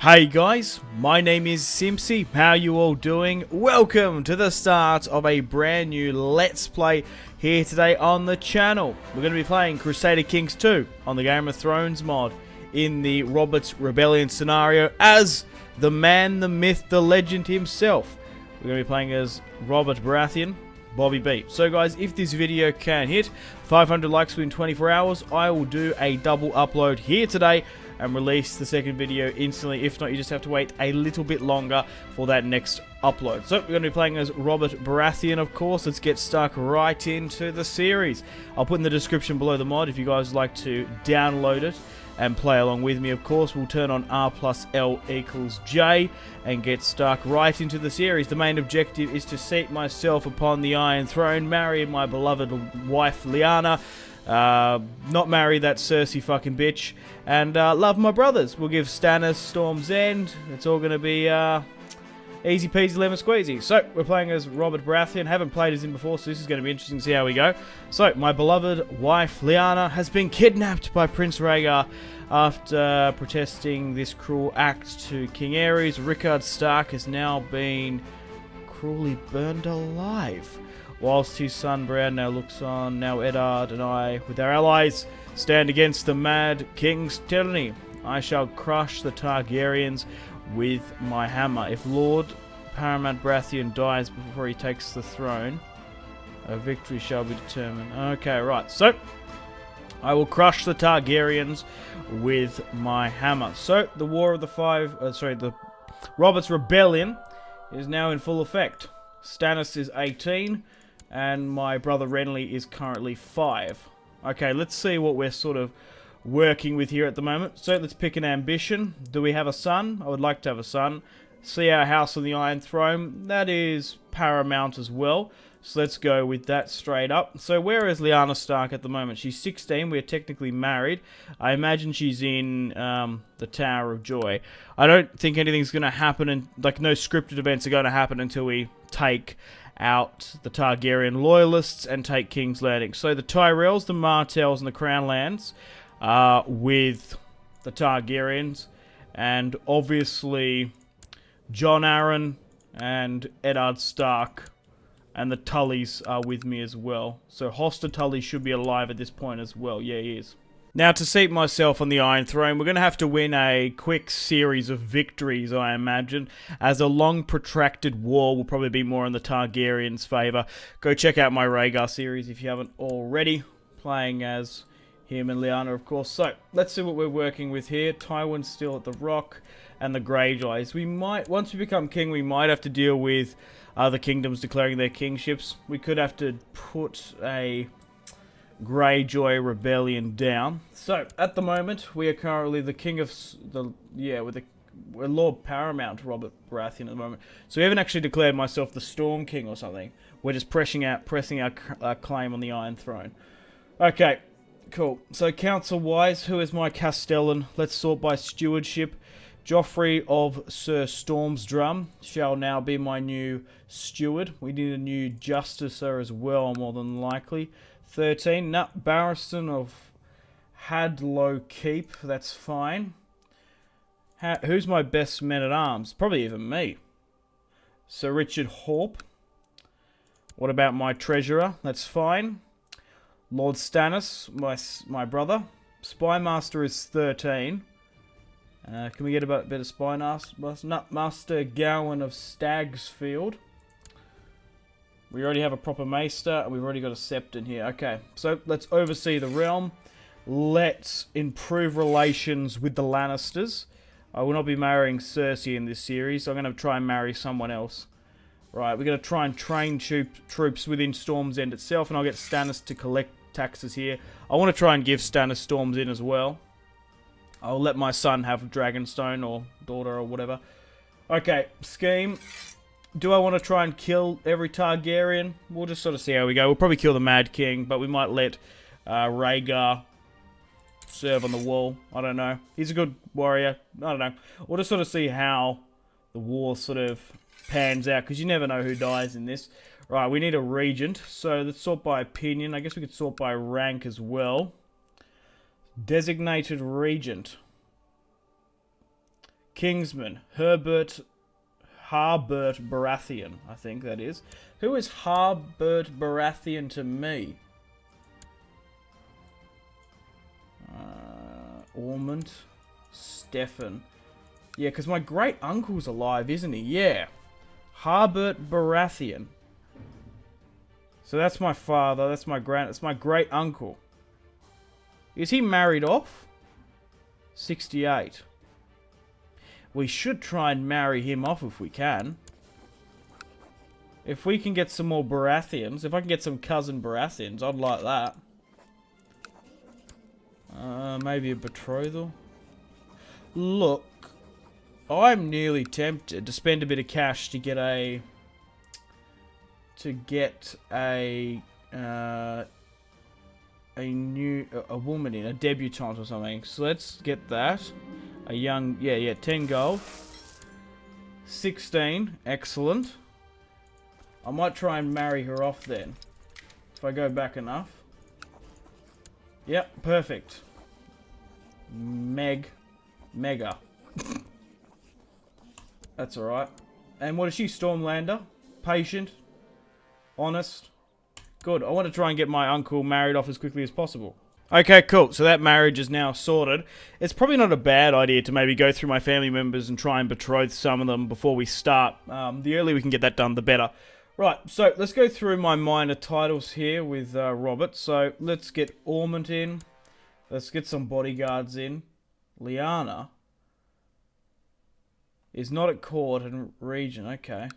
Hey guys, my name is Simpzy. How you all doing? Welcome to the start of a brand new Let's Play here today on the channel. We're going to be playing Crusader Kings 2 on the Game of Thrones mod in the Robert's Rebellion scenario as the man, the myth, the legend himself. We're going to be playing as Robert Baratheon, Bobby B. So guys, if this video can hit 500 likes within 24 hours, I will do a double upload here today and release the second video instantly. If not, you just have to wait a little bit longer for that next upload. So we're going to be playing as Robert Baratheon, of course. Let's get stuck right into the series. I'll put in the description below the mod if you guys would like to download it and play along with me. Of course, we'll turn on R+L=J and get stuck right into the series. The main objective is to seat myself upon the Iron Throne, marry my beloved wife Lyanna, not marry that Cersei fucking bitch, and love my brothers. We'll give Stannis Storm's End. It's all gonna be easy peasy lemon squeezy. So we're playing as Robert Baratheon. Haven't played as him before, so this is going to be interesting to see how we go. So my beloved wife Lyanna has been kidnapped by Prince Rhaegar after protesting this cruel act to King Aerys. Rickard Stark has now been cruelly burned alive, whilst his son Bran now looks on. Now Eddard and I, with our allies, stand against the mad king's tyranny. I shall crush the Targaryens with my hammer. If Lord Paramount Baratheon dies before he takes the throne, a victory shall be determined. Okay, right. So, I will crush the Targaryens with my hammer. So, the War of the the Robert's Rebellion is now in full effect. Stannis is 18, and my brother Renly is currently 5. Okay, let's see what we're sort of working with here at the moment. So let's pick an ambition. Do we have a son? I would like to have a son. See our house on the Iron Throne. That is paramount as well. So let's go with that straight up. So where is Lyanna Stark at the moment? She's 16. We're technically married. I imagine she's in the Tower of Joy. I don't think anything's going to happen, and like no scripted events are going to happen until we take out the Targaryen loyalists and take King's Landing. So the Tyrells, the Martells, and the Crown Lands with the Targaryens, and obviously Jon Arryn and Eddard Stark and the Tullys are with me as well. So Hoster Tully should be alive at this point as well. Yeah, he is. Now, to seat myself on the Iron Throne, we're going to have to win a quick series of victories, I imagine, as a long, protracted war will probably be more in the Targaryens' favour. Go check out my Rhaegar series if you haven't already, playing as him and Lyanna, of course. So, let's see what we're working with here. Tywin's still at the Rock, and the Greyjoys. We might, once we become king, we might have to deal with other kingdoms declaring their kingships. We could have to put a Greyjoy rebellion down. So, at the moment, we are currently the king of we're Lord Paramount Robert Baratheon at the moment. So we haven't actually declared myself the Storm King or something. We're just pressing our claim on the Iron Throne. Okay, cool. So council-wise, who is my Castellan? Let's sort by stewardship. Joffrey of Sir Stormsdrum shall now be my new steward. We need a new justicer as well, more than likely. 13. Nut Barristan of Hadlow Keep. That's fine. Who's my best men-at-arms? Probably even me. Sir Richard Horpe. What about my treasurer? That's fine. Lord Stannis, my brother. Spymaster is 13. Can we get a bit of Spymaster? Nutmaster Gowan of Stagsfield. We already have a proper maester, and we've already got a septon here. Okay, so let's oversee the realm. Let's improve relations with the Lannisters. I will not be marrying Cersei in this series, so I'm going to try and marry someone else. Right, we're going to try and train troops within Storm's End itself, and I'll get Stannis to collect taxes here. I want to try and give Stannis Storm's End as well. I'll let my son have Dragonstone, or daughter, or whatever. Okay, scheme. Do I want to try and kill every Targaryen? We'll just sort of see how we go. We'll probably kill the Mad King, but we might let Rhaegar serve on the wall. I don't know. He's a good warrior. I don't know. We'll just sort of see how the war sort of pans out, because you never know who dies in this. Right, we need a regent. So let's sort by opinion. I guess we could sort by rank as well. Designated regent. Kingsman. Harbert Baratheon, I think that is. Who is Harbert Baratheon to me? Ormond. Stefan. Yeah, because my great uncle's alive, isn't he? Yeah. Harbert Baratheon. So that's my father, that's my great uncle. Is he married off? 68. We should try and marry him off if we can. If we can get some more Baratheons, if I can get some cousin Baratheons, I'd like that. Maybe a betrothal. Look, I'm nearly tempted to spend a bit of cash to get a woman in, a debutante or something. So let's get that. A young, yeah, 10 gold. 16, excellent. I might try and marry her off then. If I go back enough. Yep, perfect. Mega. That's alright. And what is she, Stormlander? Patient. Honest. Good. I want to try and get my uncle married off as quickly as possible. Okay, cool. So that marriage is now sorted. It's probably not a bad idea to maybe go through my family members and try and betroth some of them before we start. The earlier we can get that done, the better. Right, so let's go through my minor titles here with Robert. So let's get Ormond in. Let's get some bodyguards in. Lyanna is not at court and region. Okay,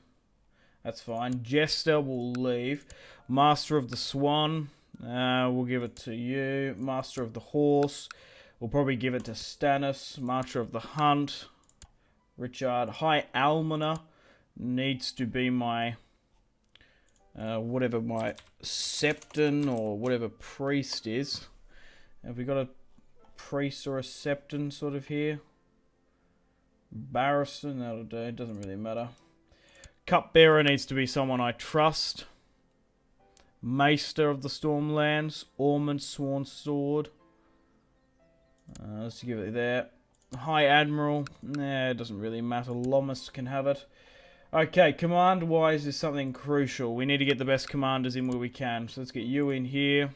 that's fine. Jester will leave. Master of the Swan. We'll give it to you. Master of the Horse. We'll probably give it to Stannis. Master of the Hunt. Richard. High Almoner needs to be my whatever my Septon or whatever priest is. Have we got a priest or a Septon sort of here? Barristan, that'll do. It doesn't really matter. Cupbearer needs to be someone I trust. Maester of the Stormlands. Ormond Sworn Sword. Let's give it there. High Admiral. Nah, it doesn't really matter. Lomas can have it. Okay, command-wise is something crucial. We need to get the best commanders in where we can. So let's get you in here.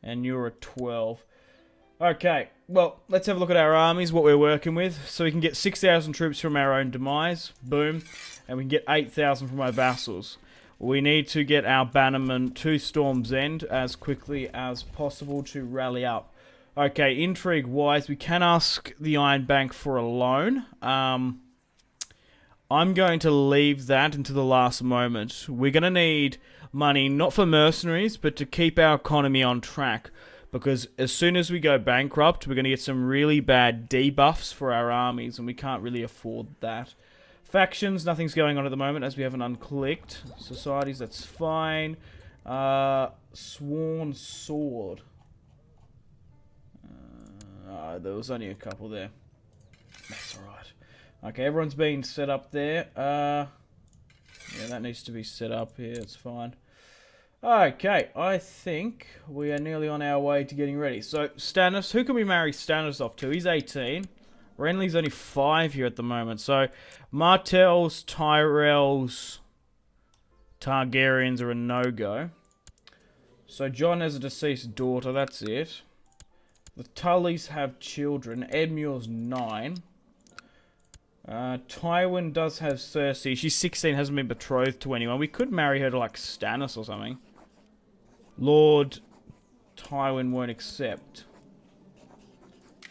And you're a 12. Okay, well, let's have a look at our armies, what we're working with. So we can get 6,000 troops from our own demise. Boom. And we can get 8,000 from our vassals. We need to get our bannermen to Storm's End as quickly as possible to rally up. Okay, intrigue-wise, we can ask the Iron Bank for a loan. I'm going to leave that until the last moment. We're going to need money, not for mercenaries, but to keep our economy on track. Because as soon as we go bankrupt, we're going to get some really bad debuffs for our armies, and we can't really afford that. Factions, nothing's going on at the moment as we haven't unclicked. Societies, that's fine. Sworn Sword. There was only a couple there. That's alright. Okay, everyone's been set up there. Yeah, that needs to be set up here. It's fine. Okay, I think we are nearly on our way to getting ready. So, Stannis, who can we marry Stannis off to? He's 18. Renly's only 5 here at the moment. So, Martells, Tyrells, Targaryens are a no-go. So, Jon has a deceased daughter. That's it. The Tullys have children. Edmure's 9. Tywin does have Cersei. She's 16, hasn't been betrothed to anyone. We could marry her to, like, Stannis or something. Lord Tywin won't accept.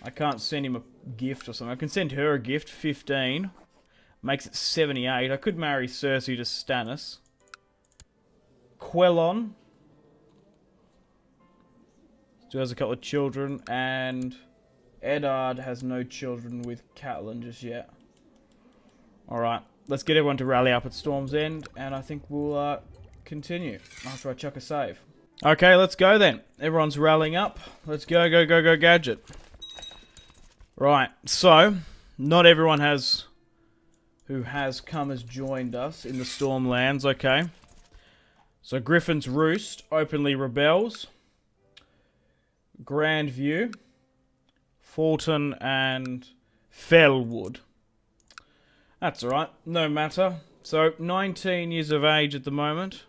I can't send him a gift or something. I can send her a gift, 15. Makes it 78. I could marry Cersei to Stannis. Quellon still has a couple of children. And Eddard has no children with Catelyn just yet. Alright, let's get everyone to rally up at Storm's End, and I think we'll continue after I chuck a save. Okay, let's go then. Everyone's rallying up. Let's go, Gadget. Right, so, not everyone who has come has joined us in the Stormlands, okay. So, Griffin's Roost openly rebels. Grandview, Fulton, and Fellwood. That's alright, no matter. So, 19 years of age at the moment.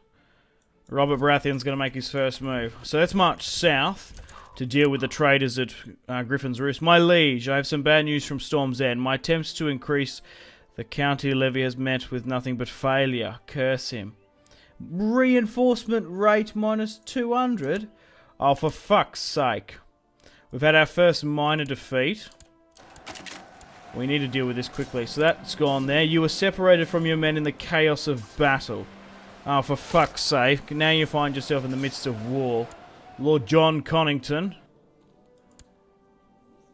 Robert Baratheon's going to make his first move. So let's march south to deal with the traders at Griffin's Roost. My liege, I have some bad news from Storm's End. My attempts to increase the county levy has met with nothing but failure. Curse him. Reinforcement rate minus 200? Oh, for fuck's sake. We've had our first minor defeat. We need to deal with this quickly. So that's gone there. You were separated from your men in the chaos of battle. Oh, for fuck's sake. Now you find yourself in the midst of war. Lord John Connington.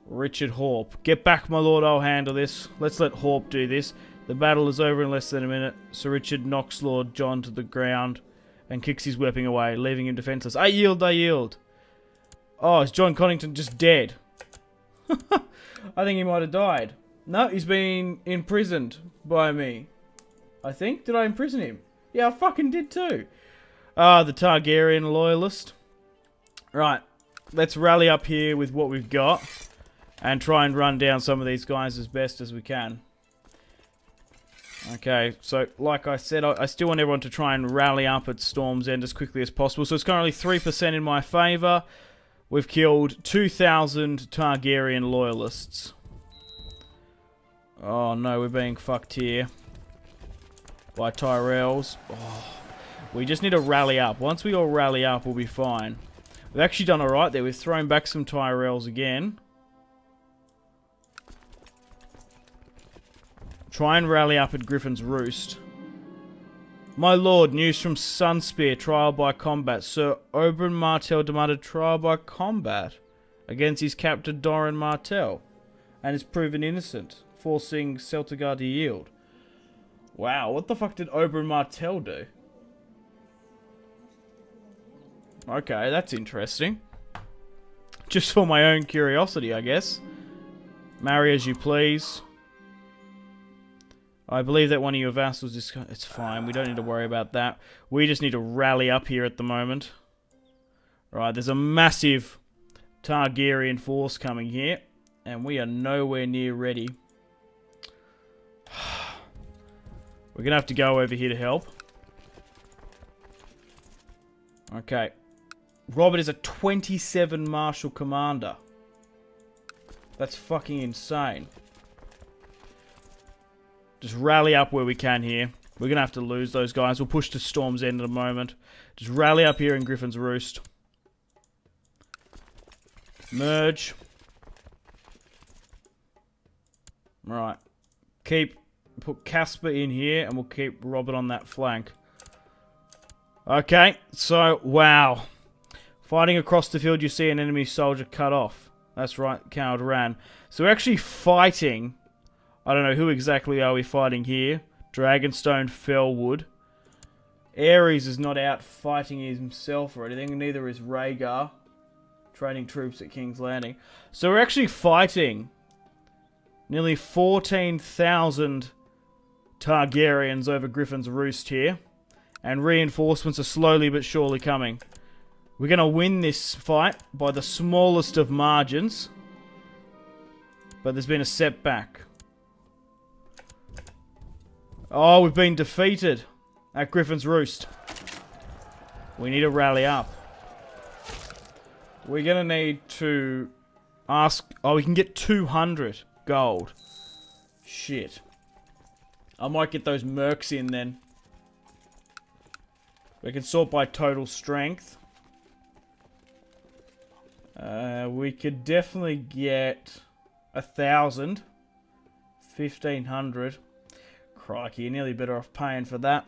Richard Horp. Get back, my lord. I'll handle this. Let's let Horp do this. The battle is over in less than a minute. Sir Richard knocks Lord John to the ground and kicks his weapon away, leaving him defenseless. I yield, I yield. Oh, is John Connington just dead? I think he might have died. No, he's been imprisoned by me. I think. Did I imprison him? Yeah, I fucking did too. Ah, the Targaryen loyalist. Right. Let's rally up here with what we've got and try and run down some of these guys as best as we can. Okay, so like I said, I still want everyone to try and rally up at Storm's End as quickly as possible. So it's currently 3% in my favour. We've killed 2,000 Targaryen loyalists. Oh no, we're being fucked here by Tyrells. Oh, we just need to rally up. Once we all rally up, we'll be fine. We've actually done alright there. We've thrown back some Tyrells again. Try and rally up at Griffin's Roost. My lord, news from Sunspear, trial by combat. Sir Doran Martell demanded trial by combat against his captor Doran Martell and is proven innocent, forcing Celtigar to yield. Wow, what the fuck did Doran Martell do? Okay, that's interesting. Just for my own curiosity, I guess. Marry as you please. I believe that one of your vassals is... It's fine, we don't need to worry about that. We just need to rally up here at the moment. Right, there's a massive Targaryen force coming here. And we are nowhere near ready. We're going to have to go over here to help. Okay. Robert is a 27 martial commander. That's fucking insane. Just rally up where we can here. We're going to have to lose those guys. We'll push to Storm's End in a moment. Just rally up here in Griffin's Roost. Merge. Right. Put Casper in here and we'll keep Robert on that flank. Okay, so, wow. Fighting across the field, you see an enemy soldier cut off. That's right, coward ran. So we're actually fighting... I don't know, who exactly are we fighting here? Dragonstone Fellwood. Ares is not out fighting himself or anything, neither is Rhaegar. Training troops at King's Landing. So we're actually fighting nearly 14,000 Targaryens over Griffin's Roost here. And reinforcements are slowly but surely coming. We're going to win this fight by the smallest of margins. But there's been a setback. Oh, we've been defeated at Griffin's Roost. We need to rally up. We're going to need to ask... Oh, we can get 200 gold. Shit. I might get those mercs in then. We can sort by total strength. We could definitely get 1,000. 1,500. Crikey, you're nearly better off paying for that.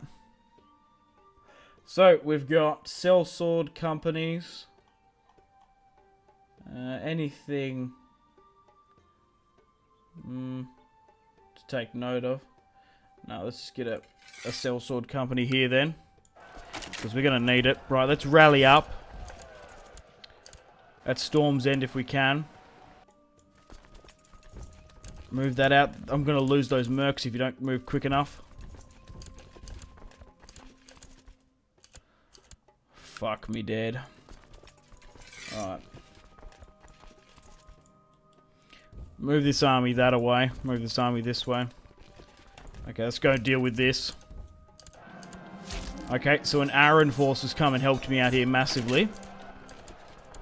So, we've got sellsword companies. Anything to take note of. No, let's just get a sellsword company here then. Because we're going to need it. Right, let's rally up. At Storm's End if we can. Move that out. I'm going to lose those mercs if you don't move quick enough. Fuck me dead. Alright. Move this army that away. Move this army this way. Okay, let's go deal with this. Okay, so an Aaron force has come and helped me out here massively.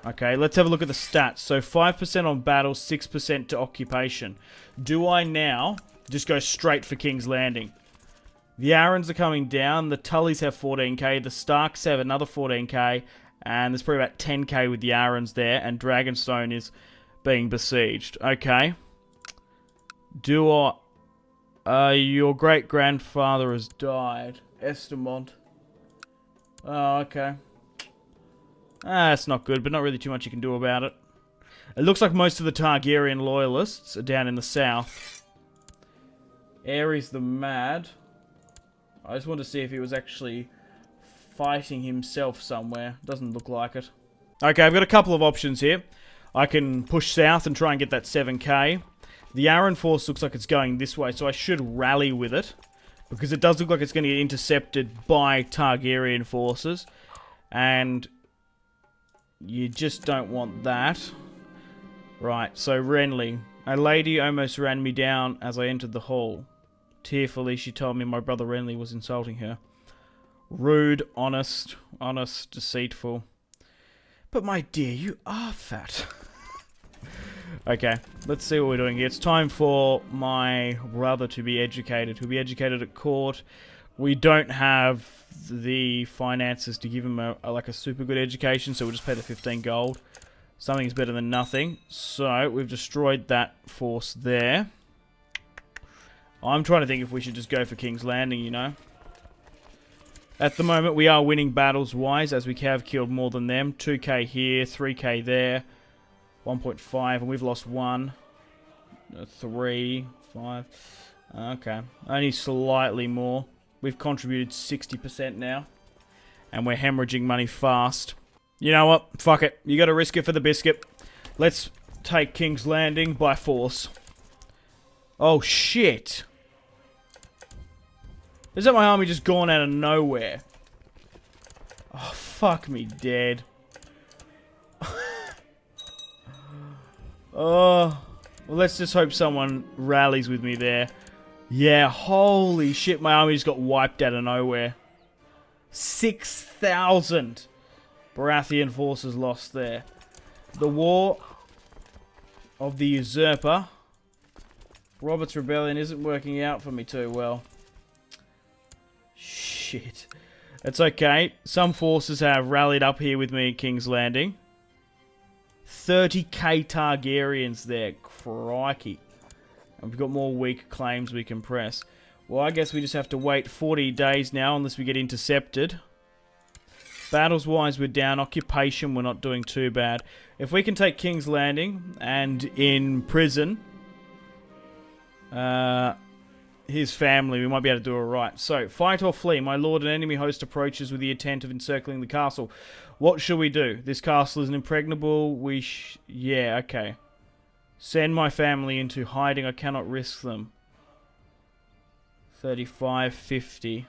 Okay, let's have a look at the stats. So 5% on battle, 6% to occupation. Do I now just go straight for King's Landing? The Aarons are coming down. The Tullys have 14k. The Starks have another 14k. And there's probably about 10k with the Aarons there. And Dragonstone is being besieged. Okay. Do I... your great-grandfather has died. Estamont. Oh, okay. That's not good, but not really too much you can do about it. It looks like most of the Targaryen loyalists are down in the south. Aerys the Mad. I just want to see if he was actually fighting himself somewhere. Doesn't look like it. Okay, I've got a couple of options here. I can push south and try and get that 7k. The Aaron force looks like it's going this way, so I should rally with it. Because it does look like it's going to get intercepted by Targaryen forces. And... you just don't want that. Right, so Renly. A lady almost ran me down as I entered the hall. Tearfully, she told me my brother Renly was insulting her. Rude, honest, deceitful. But my dear, you are fat. Okay, let's see what we're doing here. It's time for my brother to be educated. He'll be educated at court. We don't have the finances to give him like a super good education, so we'll just pay the 15 gold. Something's better than nothing. So, we've destroyed that force there. I'm trying to think if we should just go for King's Landing, you know. At the moment, we are winning battles-wise, as we have killed more than them. 2k here, 3k there, 1.5, and we've lost 1, 3, 5. Okay, only slightly more. We've contributed 60% now. And we're hemorrhaging money fast. You know what? Fuck it. You gotta risk it for the biscuit. Let's take King's Landing by force. Oh, shit. Is that my army just gone out of nowhere? Oh, fuck me dead. Oh. Well, let's just hope someone rallies with me there. Yeah, holy shit, my army just got wiped out of nowhere. 6,000 Baratheon forces lost there. The War of the Usurper. Robert's Rebellion isn't working out for me too well. Shit. It's okay. Some forces have rallied up here with me at King's Landing. 30k Targaryens there. Crikey. And we've got more weak claims we can press. Well, I guess we just have to wait 40 days now unless we get intercepted. Battles-wise, we're down. Occupation, we're not doing too bad. If we can take King's Landing and in prison his family, we might be able to do it right. So, fight or flee. My lord, an enemy host approaches with the intent of encircling the castle. What should we do? This castle is impregnable. Yeah, okay. Send my family into hiding. I cannot risk them. 35, 50.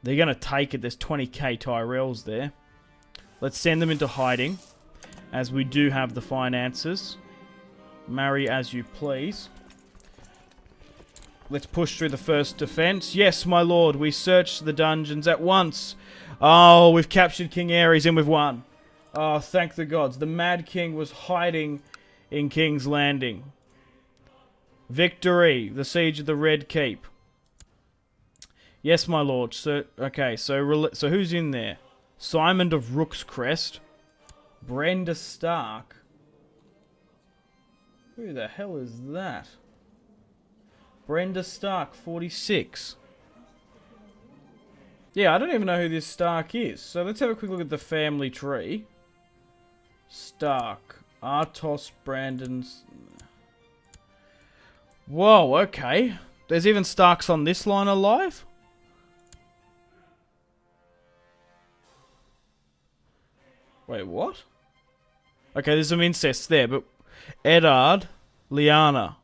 They're going to take it. There's 20k Tyrells there. Let's send them into hiding, as we do have the finances. Marry as you please. Let's push through the first defense. Yes, my lord, we searched the dungeons at once. Oh, we've captured King Aerys and we've won. Oh, thank the gods. The Mad King was hiding in King's Landing. Victory. The Siege of the Red Keep. Yes, my lord. So, okay, so who's in there? Simon of Rook's Crest. Brenda Stark. Who the hell is that? Brenda Stark, 46. Yeah, I don't even know who this Stark is. So let's have a quick look at the family tree. Stark. Artos, Brandon's... Whoa, okay. There's even Starks on this line alive? Wait, what? Okay, there's some incest there, but... Eddard, Lyanna.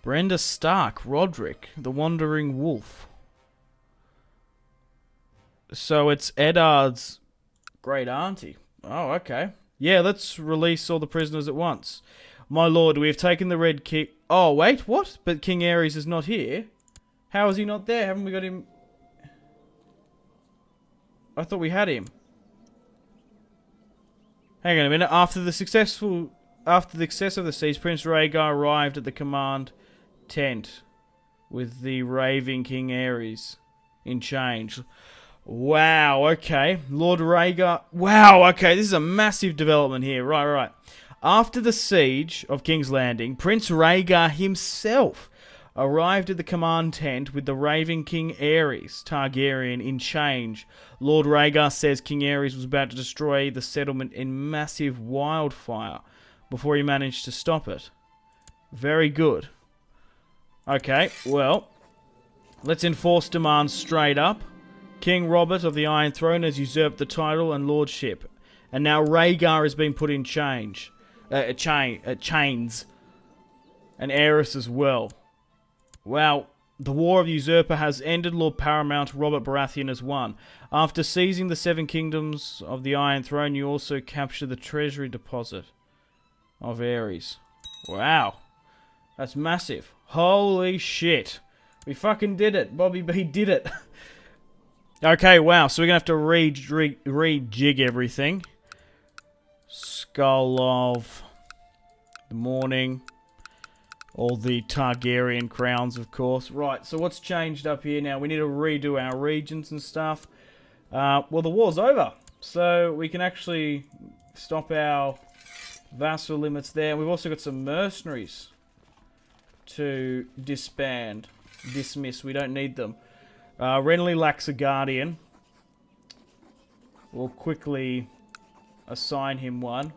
Brenda Stark, Roderick, the Wandering Wolf. So it's Eddard's great auntie. Oh, okay. Yeah, let's release all the prisoners at once. My lord, we have taken the Red Keep. Oh, wait, what? But King Aerys is not here? How is he not there? Haven't we got him? I thought we had him. Hang on a minute. After the success of the siege, Prince Rhaegar arrived at the command tent with the raving King Aerys in chains. Wow, okay. Lord Rhaegar... Wow, okay, this is a massive development here. Right. After the siege of King's Landing, Prince Rhaegar himself arrived at the command tent with the raving King Aerys Targaryen in chains. Lord Rhaegar says King Aerys was about to destroy the settlement in massive wildfire before he managed to stop it. Very good. Okay, well, let's enforce demands straight up. King Robert of the Iron Throne has usurped the title and lordship, and now Rhaegar has been put in chains. And Aerys as well. Wow, the War of the Usurper has ended. Lord Paramount Robert Baratheon has won. After seizing the 7 kingdoms of the Iron Throne, you also captured the treasury deposit of Aerys. Wow, that's massive. Holy shit. We fucking did it. Bobby B did it. Okay, wow, so we're going to have to rejig everything. Skull of the Morning. All the Targaryen crowns, of course. Right, so what's changed up here now? We need to redo our regions and stuff. Well, the war's over. So we can actually stop our vassal limits there. We've also got some mercenaries to dismiss. We don't need them. Renly lacks a guardian. We'll quickly assign him one.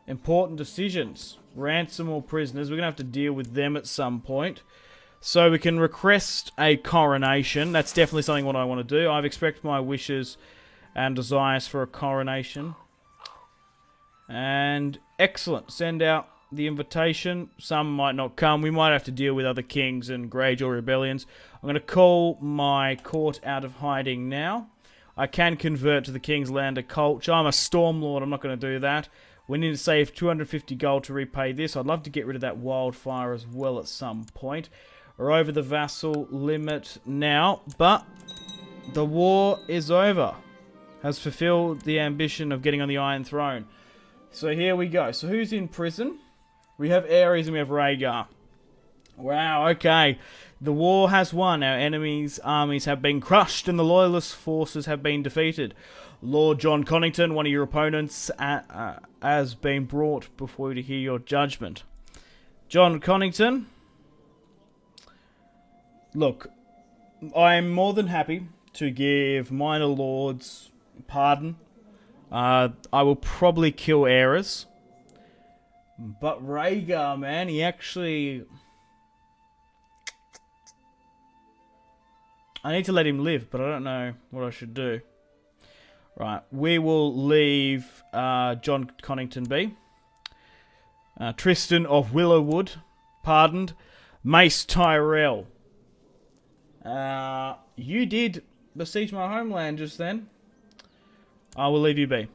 Important decisions. Ransom or prisoners. We're going to have to deal with them at some point. So we can request a coronation. That's definitely something what I want to do. I've expressed my wishes and desires for a coronation. And excellent. Send out the invitation. Some might not come. We might have to deal with other kings and Greyjoy rebellions. I'm going to call my court out of hiding now. I can convert to the King's Lander culture. I'm a Stormlord. I'm not going to do that. We need to save 250 gold to repay this. I'd love to get rid of that wildfire as well at some point. We're over the vassal limit now, but the war is over. Has fulfilled the ambition of getting on the Iron Throne. So here we go. So who's in prison? We have Aerys and we have Rhaegar. Wow, okay. The war has won. Our enemies' armies have been crushed and the loyalist forces have been defeated. Lord John Connington, one of your opponents, has been brought before you to hear your judgment. John Connington, look, I'm more than happy to give minor lords pardon. I will probably kill Aerys. But Rhaegar, man, he actually... I need to let him live, but I don't know what I should do. Right, we will leave John Connington be. Tristan of Willowwood, pardoned. Mace Tyrell. You did besiege my homeland just then. I will leave you be.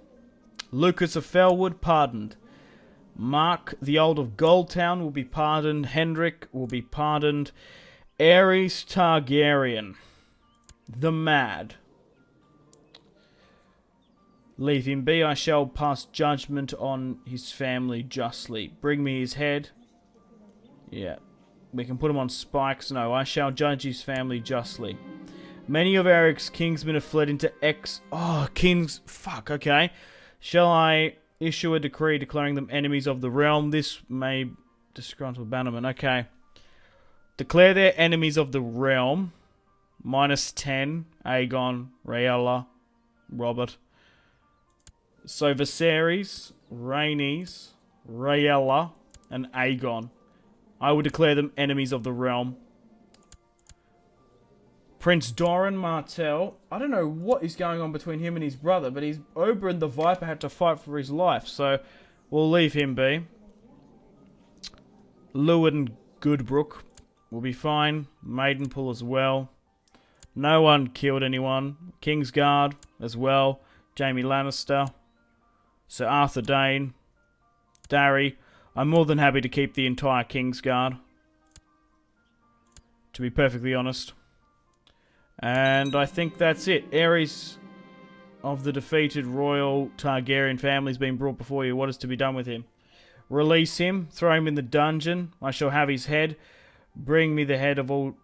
Lucas of Felwood, pardoned. Mark the Old of Goldtown will be pardoned. Hendrik will be pardoned. Aerys Targaryen. The Mad. Leave him be. I shall pass judgment on his family justly. Bring me his head. Yeah. We can put him on spikes. No, I shall judge his family justly. Many of Eric's kingsmen have fled into kings... Fuck, okay. Shall I issue a decree declaring them enemies of the realm? This may disgruntle bannerman. Okay. Declare their enemies of the realm. -10. Aegon, Rhaella, Robert. So Viserys, Rhaenys, Rhaella, and Aegon. I will declare them enemies of the realm. Prince Doran Martell. I don't know what is going on between him and his brother, but Oberyn the Viper had to fight for his life, so we'll leave him be. Lewin Goodbrook will be fine. Maidenpool as well. No one killed anyone. Kingsguard as well. Jaime Lannister. Sir Arthur Dayne. Darry. I'm more than happy to keep the entire Kingsguard, to be perfectly honest. And I think that's it. Ares of the defeated royal Targaryen family has been brought before you. What is to be done with him? Release him, throw him in the dungeon. I shall have his head. Bring me the head and all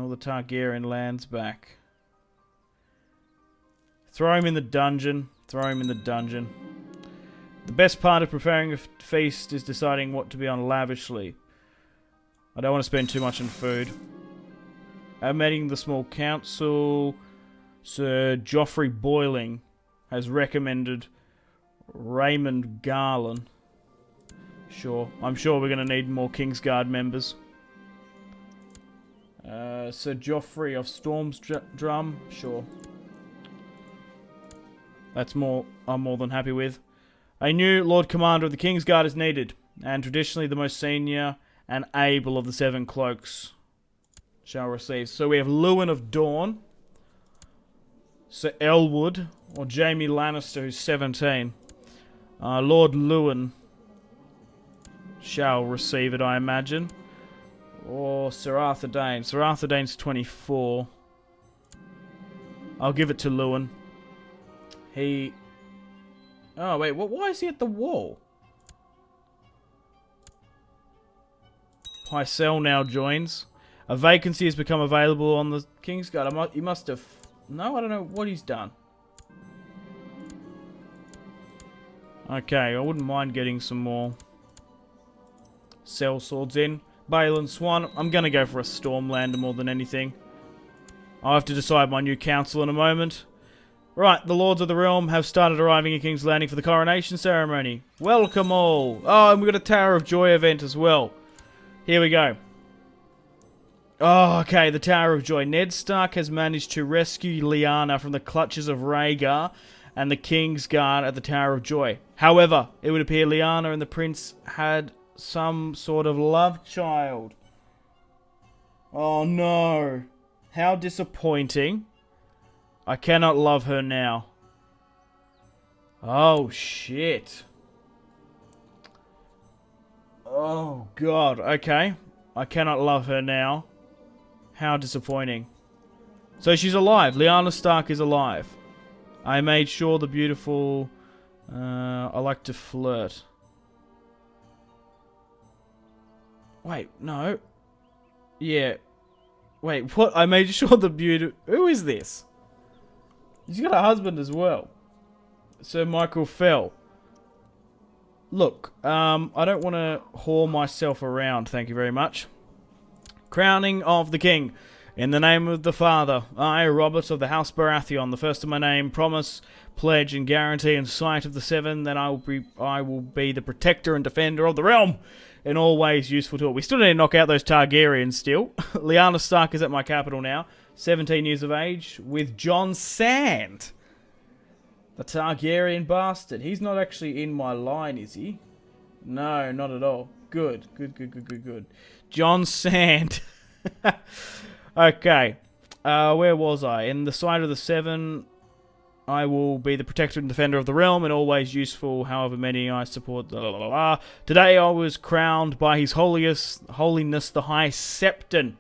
the Targaryen lands back. Throw him in the dungeon. Throw him in the dungeon. The best part of preparing a feast is deciding what to be on lavishly. I don't want to spend too much on food. Meeting the small council, Sir Joffrey Boiling has recommended Raymond Garland. Sure, I'm sure we're going to need more Kingsguard members. Sir Joffrey of Storm's Drum, sure. That's more, I'm more than happy with. A new Lord Commander of the Kingsguard is needed, and traditionally the most senior and able of the 7 cloaks shall receive. So we have Lewin of Dawn, Sir Elwood, or Jaime Lannister, who's 17. Lord Lewin shall receive it, I imagine. Or Sir Arthur Dayne. Sir Arthur Dayne's 24. I'll give it to Lewin. He... Oh, wait, why is he at the wall? Pycelle now joins. A vacancy has become available on the Kingsguard. He must have... No, I don't know what he's done. Okay, I wouldn't mind getting some more cell swords in. Balin Swan. I'm going to go for a Stormlander more than anything. I'll have to decide my new council in a moment. Right, the Lords of the Realm have started arriving at King's Landing for the coronation ceremony. Welcome all. Oh, and we've got a Tower of Joy event as well. Here we go. Oh, okay, the Tower of Joy. Ned Stark has managed to rescue Lyanna from the clutches of Rhaegar and the Kingsguard at the Tower of Joy. However, it would appear Lyanna and the prince had some sort of love child. Oh no. How disappointing. I cannot love her now. Oh shit. Oh god, okay. I cannot love her now. How disappointing. So she's alive. Lyanna Stark is alive. I made sure the beautiful... I like to flirt. Wait, no. Yeah. Wait, what? I made sure the beautiful... Who is this? He's got a husband as well. Sir Michael Fell. Look, I don't want to whore myself around, thank you very much. Crowning of the King. In the name of the Father, I, Robert of the House Baratheon, the first of my name, promise, pledge, and guarantee in sight of the 7 that I will be the protector and defender of the realm, in all ways useful to it. We still need to knock out those Targaryens still. Lyanna Stark is at my capital now, 17 years of age, with Jon Sand. The Targaryen bastard. He's not actually in my line, is he? No, not at all. Good. Jon Sand. Okay. Where was I? In the sight of the 7, I will be the protector and defender of the realm, and always useful, however many I support. Blah, blah, blah, blah. Today I was crowned by His Holiness the High Septon,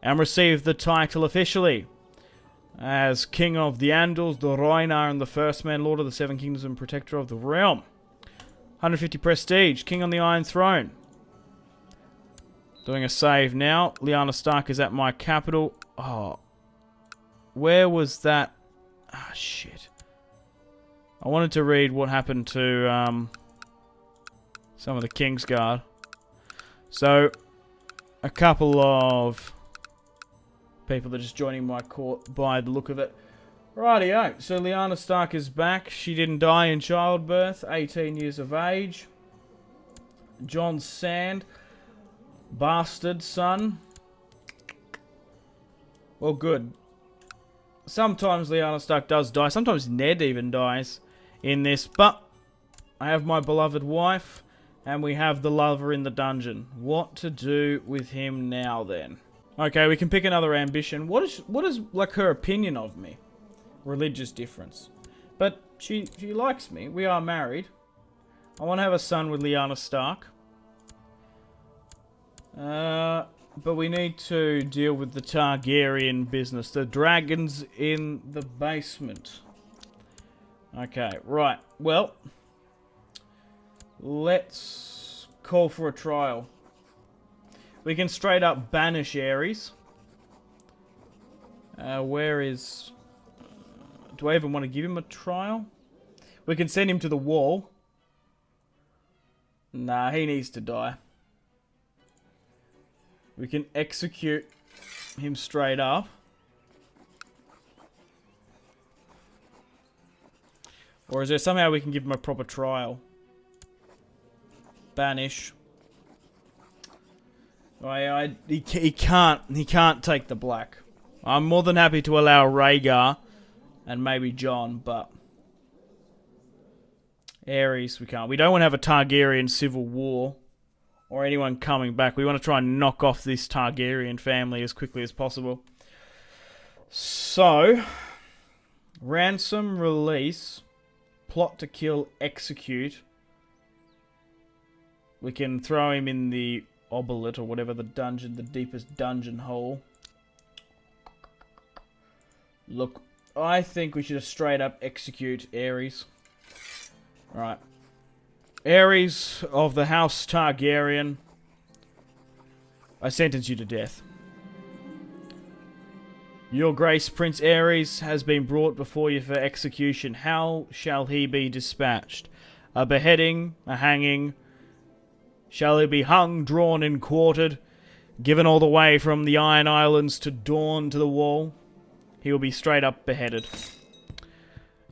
and received the title officially as King of the Andals, the Rhoynar, and the First Man, Lord of the 7 Kingdoms, and Protector of the Realm. 150 prestige, King on the Iron Throne. Doing a save now. Lyanna Stark is at my capital. Oh, where was that? Ah, shit. I wanted to read what happened to some of the Kingsguard. So, a couple of people that are just joining my court by the look of it. Rightio. So Lyanna Stark is back. She didn't die in childbirth. 18 years of age. Jon Sand. Bastard son. Well, good. Sometimes Lyanna Stark does die. Sometimes Ned even dies in this. But I have my beloved wife. And we have the lover in the dungeon. What to do with him now then? Okay, we can pick another ambition. What is like her opinion of me? Religious difference. But she likes me. We are married. I want to have a son with Lyanna Stark. But we need to deal with the Targaryen business. The dragons in the basement. Okay, right. Well, let's call for a trial. We can straight up banish Aerys. Where is... do I even want to give him a trial? We can send him to the wall. Nah, he needs to die. We can execute him straight up. Or is there somehow we can give him a proper trial? Banish. He can't take the black. I'm more than happy to allow Rhaegar and maybe Jon, but Aerys we can't. We don't want to have a Targaryen civil war or anyone coming back. We want to try and knock off this Targaryen family as quickly as possible. So, ransom, release, plot to kill, execute. We can throw him in the obolete or whatever the dungeon, the deepest dungeon hole. Look, I think we should just straight up execute Aerys. Right. Aerys of the House Targaryen, I sentence you to death. Your Grace, Prince Aerys, has been brought before you for execution. How shall he be dispatched? A beheading, a hanging? Shall he be hung, drawn, and quartered, given all the way from the Iron Islands to Dorne to the wall? He will be straight up beheaded.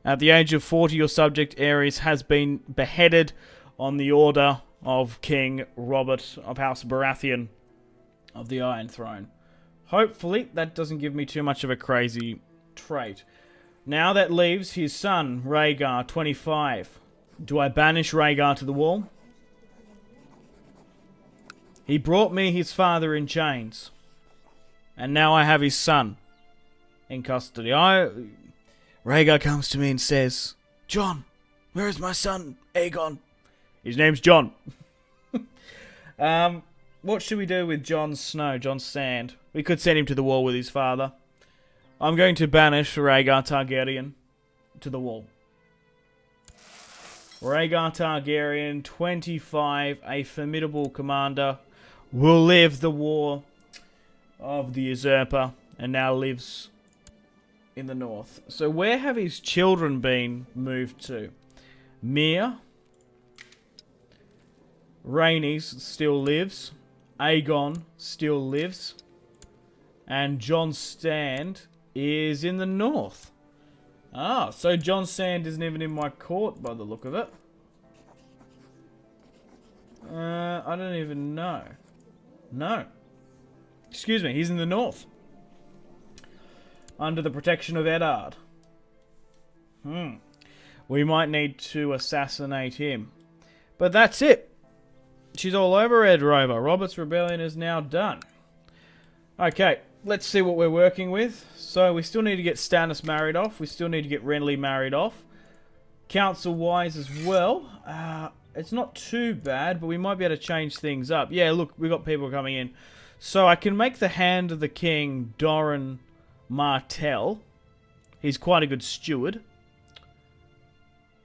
At the age of 40, your subject Aerys has been beheaded on the order of King Robert of House Baratheon of the Iron Throne. Hopefully, that doesn't give me too much of a crazy trait. Now that leaves his son, Rhaegar, 25. Do I banish Rhaegar to the wall? He brought me his father in chains. And now I have his son in custody. Rhaegar comes to me and says, Jon, where is my son, Aegon? His name's Jon. What should we do with Jon Snow, Jon Sand? We could send him to the wall with his father. I'm going to banish Rhaegar Targaryen to the wall. Rhaegar Targaryen, 25, a formidable commander, will live the war of the usurper, and now lives in the north. So where have his children been moved to? Myr. Rhaenys still lives. Aegon still lives. And Jon Sand is in the north. Ah, so Jon Sand isn't even in my court by the look of it. I don't even know. No. Excuse me, he's in the north. Under the protection of Eddard. We might need to assassinate him. But that's it. She's all over Ed Rover. Robert's rebellion is now done. Okay, let's see what we're working with. So we still need to get Stannis married off. We still need to get Renly married off. Council-wise as well. It's not too bad, but we might be able to change things up. Yeah, look, we've got people coming in. So I can make the Hand of the King Doran Martell. He's quite a good steward.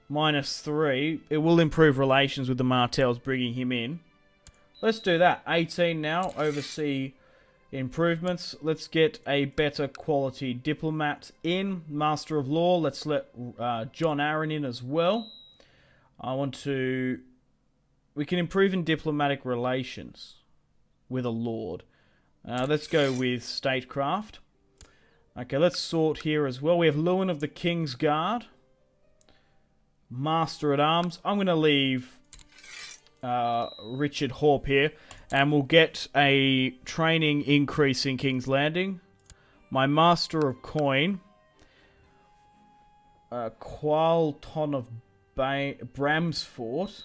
-3. It will improve relations with the Martells, bringing him in. Let's do that. 18 now. Oversee improvements. Let's get a better quality diplomat in. Master of Law. Let's let Jon Arryn in as well. I want to... We can improve in diplomatic relations with a lord. Let's go with statecraft. Okay, let's sort here as well. We have Lewin of the Kingsguard. Master at Arms. I'm going to leave Richard Horpe here. And we'll get a training increase in King's Landing. My Master of Coin. Qualton of Bramsfort.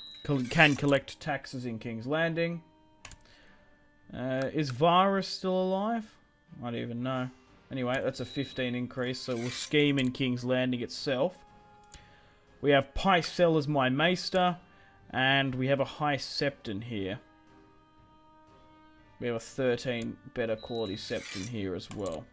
Can collect taxes in King's Landing. Is Varys still alive? I don't even know. Anyway, that's a 15 increase. So we'll scheme in King's Landing itself. We have Pycelle as my Maester. And we have a high septon here. We have a 13 better quality septon here as well.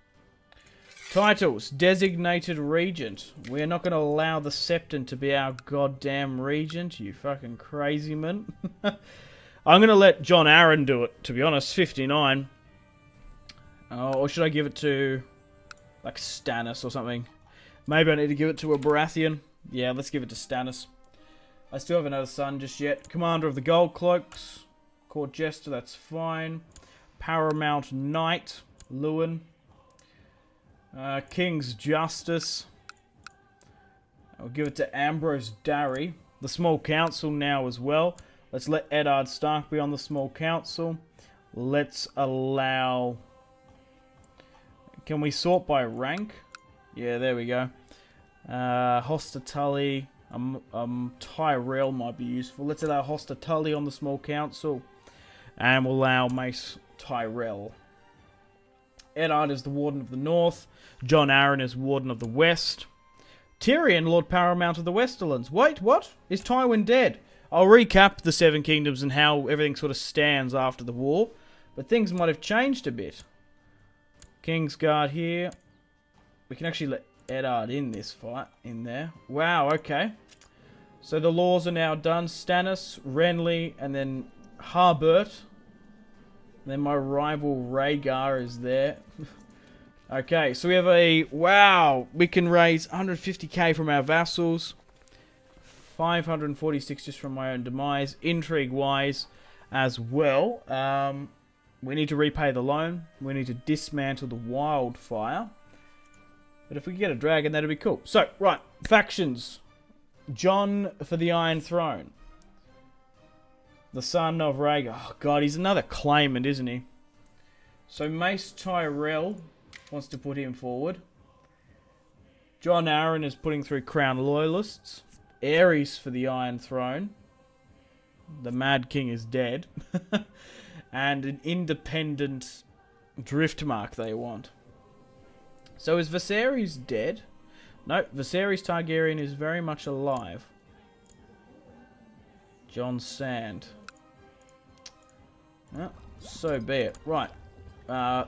Titles. Designated Regent. We're not going to allow the septon to be our goddamn regent, you fucking crazy man. I'm going to let Jon Arryn do it, to be honest. 59. Or should I give it to, like, Stannis or something? Maybe I need to give it to a Baratheon. Yeah, let's give it to Stannis. I still have another son just yet. Commander of the Gold Cloaks. Court Jester, that's fine. Paramount Knight. Lewin. King's Justice. I'll give it to Ambrose Darry. The Small Council now as well. Let's let Eddard Stark be on the Small Council. Let's allow... Can we sort by rank? Yeah, there we go. Hoster Tully. Tyrell might be useful. Let's allow Hoster Tully on the Small Council. And we'll allow Mace Tyrell. Eddard is the Warden of the North. Jon Arryn is Warden of the West. Tyrion, Lord Paramount of the Westerlands. Wait, what? Is Tywin dead? I'll recap the Seven Kingdoms and how everything sort of stands after the war. But things might have changed a bit. Kingsguard here. We can actually let Eddard in this fight. In there. Wow, okay. So the laws are now done. Stannis, Renly, and then Harbert. Then my rival Rhaegar is there. Okay, so we have a... Wow! We can raise 150k from our vassals. 546 just from my own demise. Intrigue-wise as well. We need to repay the loan. We need to dismantle the wildfire. But if we get a dragon, that'd be cool. So, right. Factions. Jon for the Iron Throne. The son of Rhaegar. Oh, God, he's another claimant, isn't he? So, Mace Tyrell wants to put him forward. Jon Arryn is putting through Crown Loyalists. Aerys for the Iron Throne. The Mad King is dead. And an independent Driftmark they want. So, is Viserys dead? No, Viserys Targaryen is very much alive. Jon Sand. Well, so be it. Right.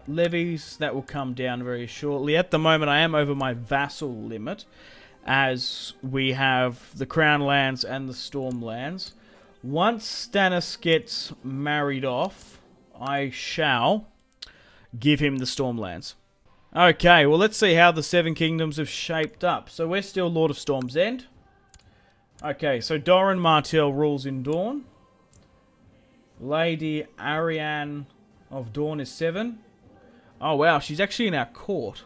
Levies, that will come down very shortly. At the moment, I am over my vassal limit, as we have the Crown Lands and the Storm Lands. Once Stannis gets married off, I shall give him the Storm Lands. Okay, well, let's see how the Seven Kingdoms have shaped up. So we're still Lord of Storm's End. Okay, so Doran Martell rules in Dorne. Lady Arianne of Dorne is 7. Oh, wow, she's actually in our court.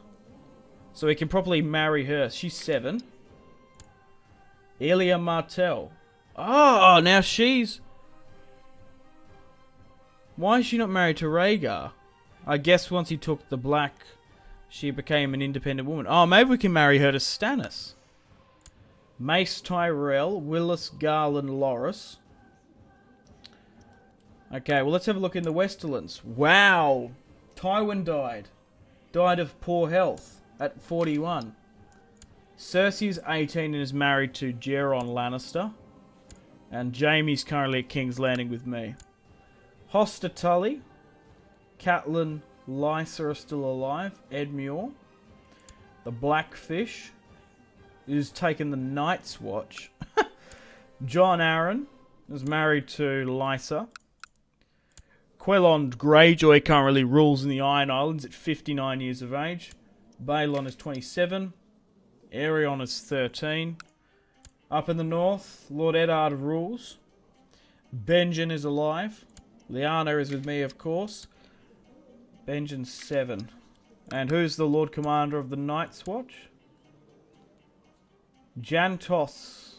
So we can properly marry her. She's 7. Lyanna Martell. Oh, now she's... Why is she not married to Rhaegar? I guess once he took the black, she became an independent woman. Oh, maybe we can marry her to Stannis. Mace Tyrell, Willis Garland Loras. Okay, well, let's have a look in the Westerlands. Wow! Tywin died. Died of poor health at 41. Cersei's 18 and is married to Jaron Lannister. And Jaime's currently at King's Landing with me. Hoster Tully. Catelyn, Lysa are still alive. Edmure. The Blackfish, who's taken the Night's Watch. Jon Arryn is married to Lysa. Quellond Greyjoy currently rules in the Iron Islands at 59 years of age. Balon is 27. Aerion is 13. Up in the north, Lord Eddard rules. Benjen is alive. Lyanna is with me, of course. Benjen's 7. And who's the Lord Commander of the Night's Watch? Jantos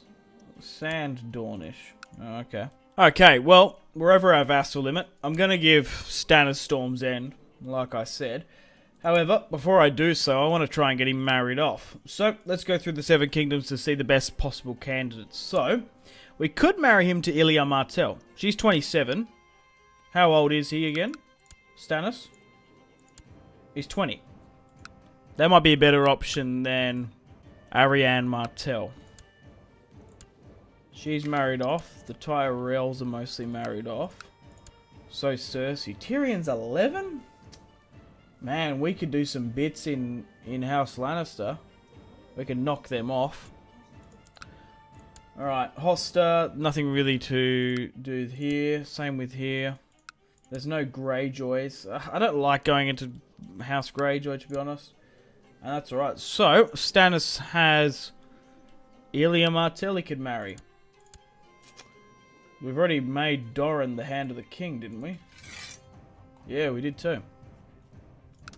Sanddornish. Oh, okay. Okay, well, we're over our vassal limit. I'm going to give Stannis Storm's End, like I said. However, before I do so, I want to try and get him married off. So, let's go through the Seven Kingdoms to see the best possible candidates. So, we could marry him to Lyanna Martell. She's 27. How old is he again? Stannis? He's 20. That might be a better option than Arianne Martell. She's married off. The Tyrells are mostly married off. So Cersei. Tyrion's 11? Man, we could do some bits in House Lannister. We can knock them off. Alright, Hoster. Nothing really to do here. Same with here. There's no Greyjoys. I don't like going into House Greyjoy, to be honest. And that's alright. So, Stannis has Lyanna Martell he could marry. We've already made Doran the Hand of the King, didn't we? Yeah, we did too.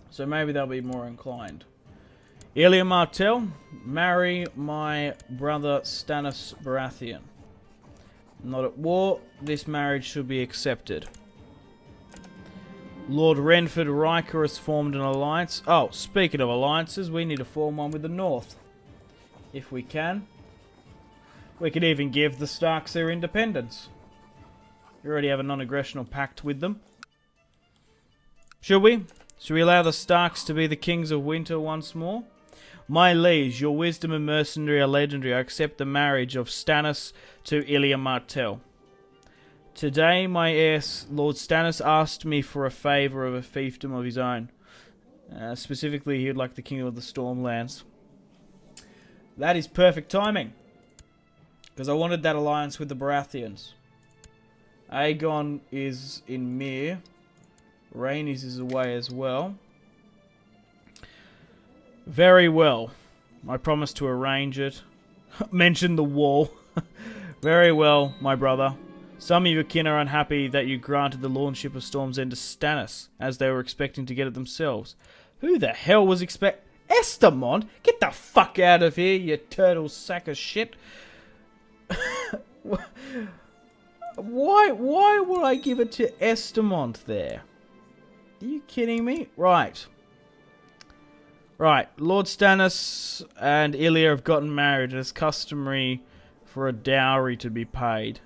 So maybe they'll be more inclined. Lyanna Martell, marry my brother Stannis Baratheon. Not at war. This marriage should be accepted. Lord Renford Riker has formed an alliance. Oh, speaking of alliances, we need to form one with the North. If we can. We could even give the Starks their independence. We already have a non-aggressional pact with them. Should we? Should we allow the Starks to be the kings of winter once more? My liege, your wisdom and mercenary are legendary. I accept the marriage of Stannis to Lyanna Martell. Today, my heir, Lord Stannis, asked me for a favour of a fiefdom of his own. Specifically, he would like the Kingdom of the Stormlands. That is perfect timing. Because I wanted that alliance with the Baratheons. Aegon is in Myr. Rhaenys is away as well. Very well. I promised to arrange it. Mention the wall. Very well, my brother. Some of your kin are unhappy that you granted the lordship of Storm's End to Stannis, as they were expecting to get it themselves. Who the hell was Estamont? Get the fuck out of here, you turtle sack of shit. Why would I give it to Estamont there? Are you kidding me? Right. Right. Lord Stannis and Ilya have gotten married. It is customary for a dowry to be paid.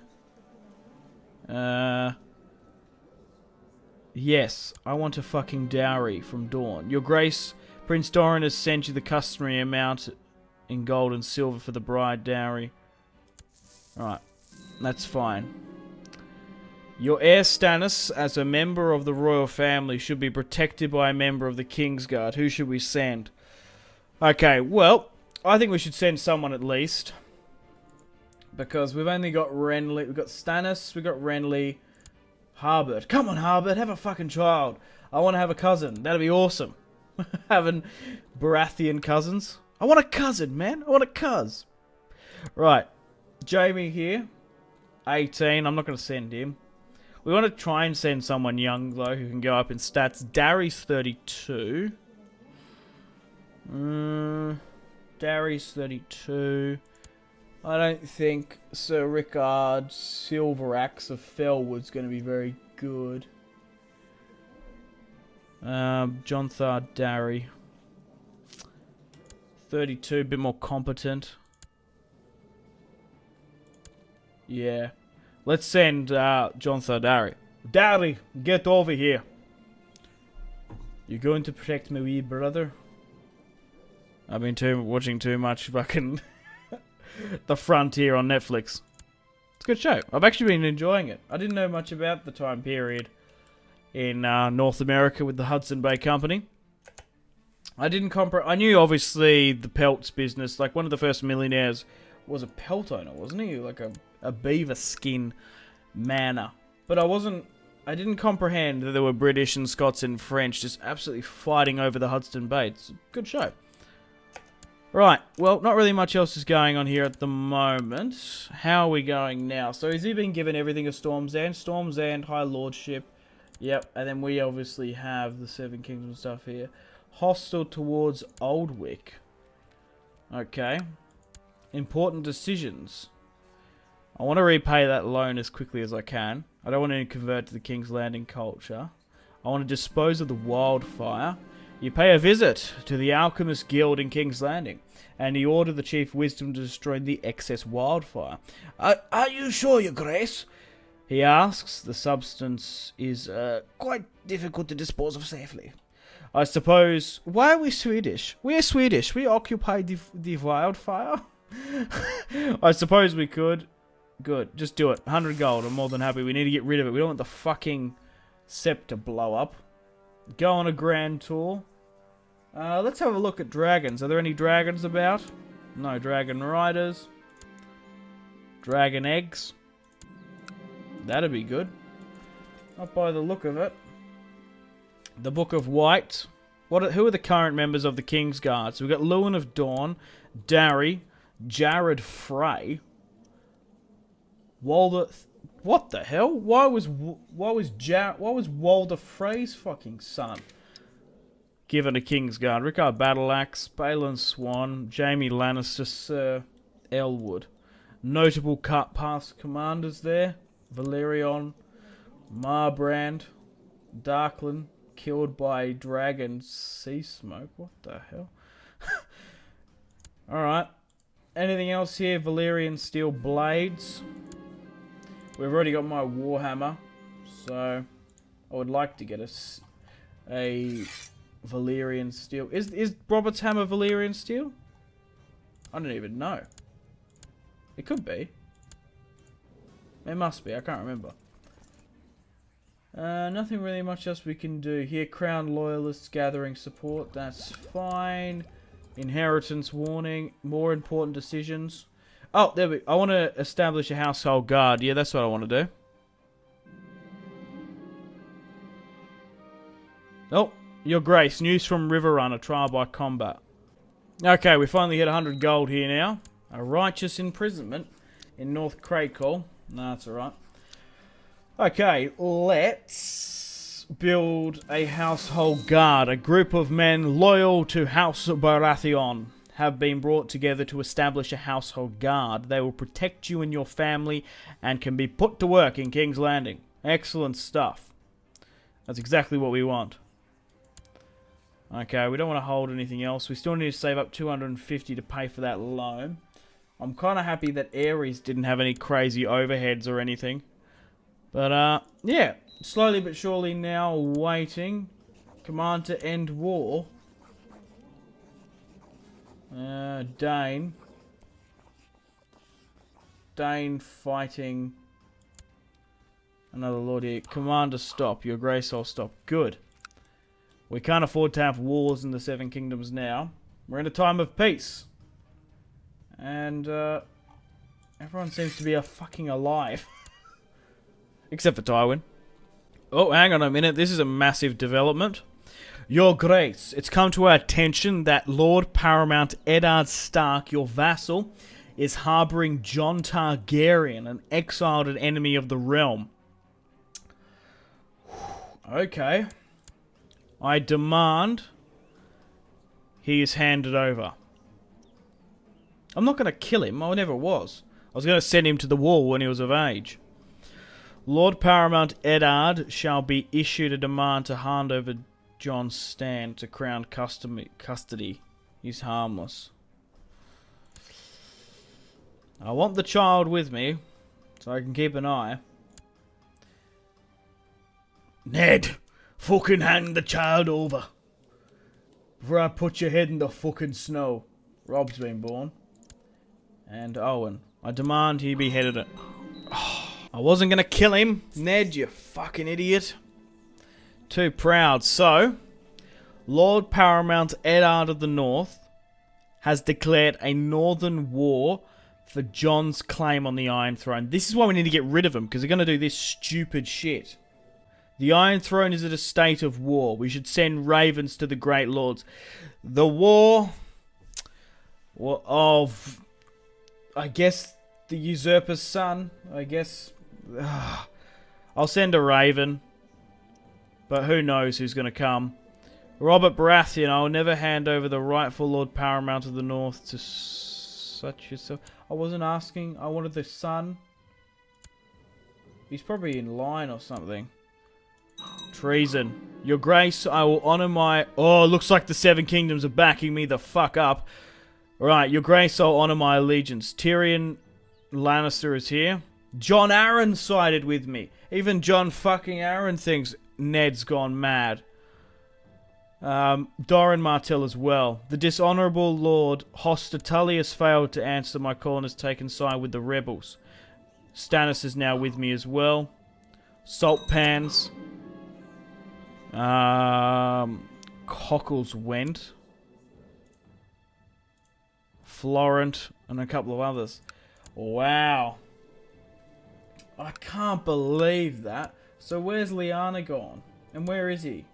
Yes, I want a fucking dowry from Dawn. Your Grace, Prince Doran has sent you the customary amount in gold and silver for the bride dowry. Right, that's fine. Your heir Stannis, as a member of the royal family, should be protected by a member of the Kingsguard. Who should we send? Okay, well, I think we should send someone at least. Because we've only got Renly, we've got Stannis, we've got Renly, Harbert. Come on, Harbert, have a fucking child. I want to have a cousin. That'd be awesome. Having Baratheon cousins. I want a cousin, man. I want a cuz. Right. Jamie here. 18. I'm not going to send him. We want to try and send someone young, though, who can go up in stats. Darry's 32. Darry's 32. I don't think Sir Rickard Silveraxe of Felwood's going to be very good. Jonthar Darry. 32, a bit more competent. Yeah. Let's send Jonthar Darry. Darry, get over here. You're going to protect my wee brother? I've been watching too much fucking The Frontier on Netflix. It's a good show. I've actually been enjoying it. I didn't know much about the time period in North America with the Hudson Bay Company. I knew obviously the pelts business. Like one of the first millionaires was a pelt owner, wasn't he? Like a beaver skin manor. But I didn't comprehend that there were British and Scots and French just absolutely fighting over the Hudson Bay. It's a good show. Right, well, not really much else is going on here at the moment. How are we going now? So has he been given everything of Storm's End? Storm's End, High Lordship. Yep, and then we obviously have the Seven Kingdoms stuff here. Hostile towards Oldwick. Okay. Important decisions. I want to repay that loan as quickly as I can. I don't want to convert to the King's Landing culture. I want to dispose of the wildfire. You pay a visit to the Alchemist Guild in King's Landing, and you order the Chief Wisdom to destroy the excess wildfire. Are you sure, Your Grace? He asks. The substance is quite difficult to dispose of safely. I suppose... Why are we Swedish? We're Swedish. We occupy the wildfire. I suppose we could. Good. Just do it. 100 gold. I'm more than happy. We need to get rid of it. We don't want the fucking scepter blow up. Go on a grand tour. Let's have a look at dragons. Are there any dragons about? No dragon riders. Dragon eggs. That'd be good. Not by the look of it. The Book of White. Who are the current members of the Kingsguard? So we've got Lewin of Dawn, Darry, Jared Frey, Walder. What the hell? Why was Walder Frey's fucking son given a Kingsguard? Rickard Battleaxe, Balon Swan, Jaime Lannister, Sir Elwood. Notable past commanders there: Valerion, Marbrand, Darkland, killed by Dragon Sea Smoke. What the hell? Alright. Anything else here? Valyrian Steel Blades. We've already got my Warhammer. So, I would like to get a Valyrian Steel. Is Robert's Hammer Valyrian Steel? I don't even know. It could be. It must be. I can't remember. Nothing really much else we can do here. Crown Loyalists gathering support. That's fine. Inheritance warning. More important decisions. Oh, there we... I want to establish a household guard. Yeah, that's what I want to do. Oh, Your Grace. News from Riverrun. Trial by combat. Okay, we finally hit 100 gold here now. A righteous imprisonment in North Crakehall. No, that's alright. Okay, let's build a household guard. A group of men loyal to House Baratheon have been brought together to establish a household guard. They will protect you and your family and can be put to work in King's Landing. Excellent stuff. That's exactly what we want. Okay, we don't want to hold anything else. We still need to save up 250 to pay for that loan. I'm kind of happy that Ares didn't have any crazy overheads or anything. But, yeah. Slowly but surely now waiting. Command to end war. Dane. Dane fighting another lord here. Command to stop. Your Grace, I'll stop. Good. We can't afford to have wars in the Seven Kingdoms now. We're in a time of peace. And, everyone seems to be fucking alive. Except for Tywin. Oh, hang on a minute. This is a massive development. Your Grace, it's come to our attention that Lord Paramount Eddard Stark, your vassal, is harbouring Jon Targaryen, an exiled enemy of the realm. Okay. I demand he is handed over. I'm not going to kill him. I never was. I was going to send him to the wall when he was of age. Lord Paramount Eddard shall be issued a demand to hand over Jon Stan to Crown custody. He's harmless. I want the child with me, so I can keep an eye. Ned, fucking hand the child over. Before I put your head in the fucking snow. Rob's been born. And Owen. I demand he be headed it. I wasn't going to kill him, Ned, you fucking idiot. Too proud. So, Lord Paramount Eddard of the North has declared a northern war for Jon's claim on the Iron Throne. This is why we need to get rid of him, because they're going to do this stupid shit. The Iron Throne is at a state of war. We should send ravens to the great lords. The war of, I guess, the usurper's son, I guess. I'll send a raven. But who knows who's going to come. Robert Baratheon, I will never hand over the rightful Lord Paramount of the North to such yourself. I wasn't asking. I wanted the son. He's probably in line or something. Treason. Your Grace, I will honour my... Oh, looks like the Seven Kingdoms are backing me the fuck up. Alright, Your Grace, I'll honour my allegiance. Tyrion Lannister is here. Jon Arryn sided with me. Even Jon fucking Arryn thinks Ned's gone mad. Doran Martell as well. The dishonourable Lord Hostatully has failed to answer my call and has taken side with the rebels. Stannis is now with me as well. Salt pans. Cockles went. Florent and a couple of others. Wow. I can't believe that. So where's Lyanna gone? And where is he?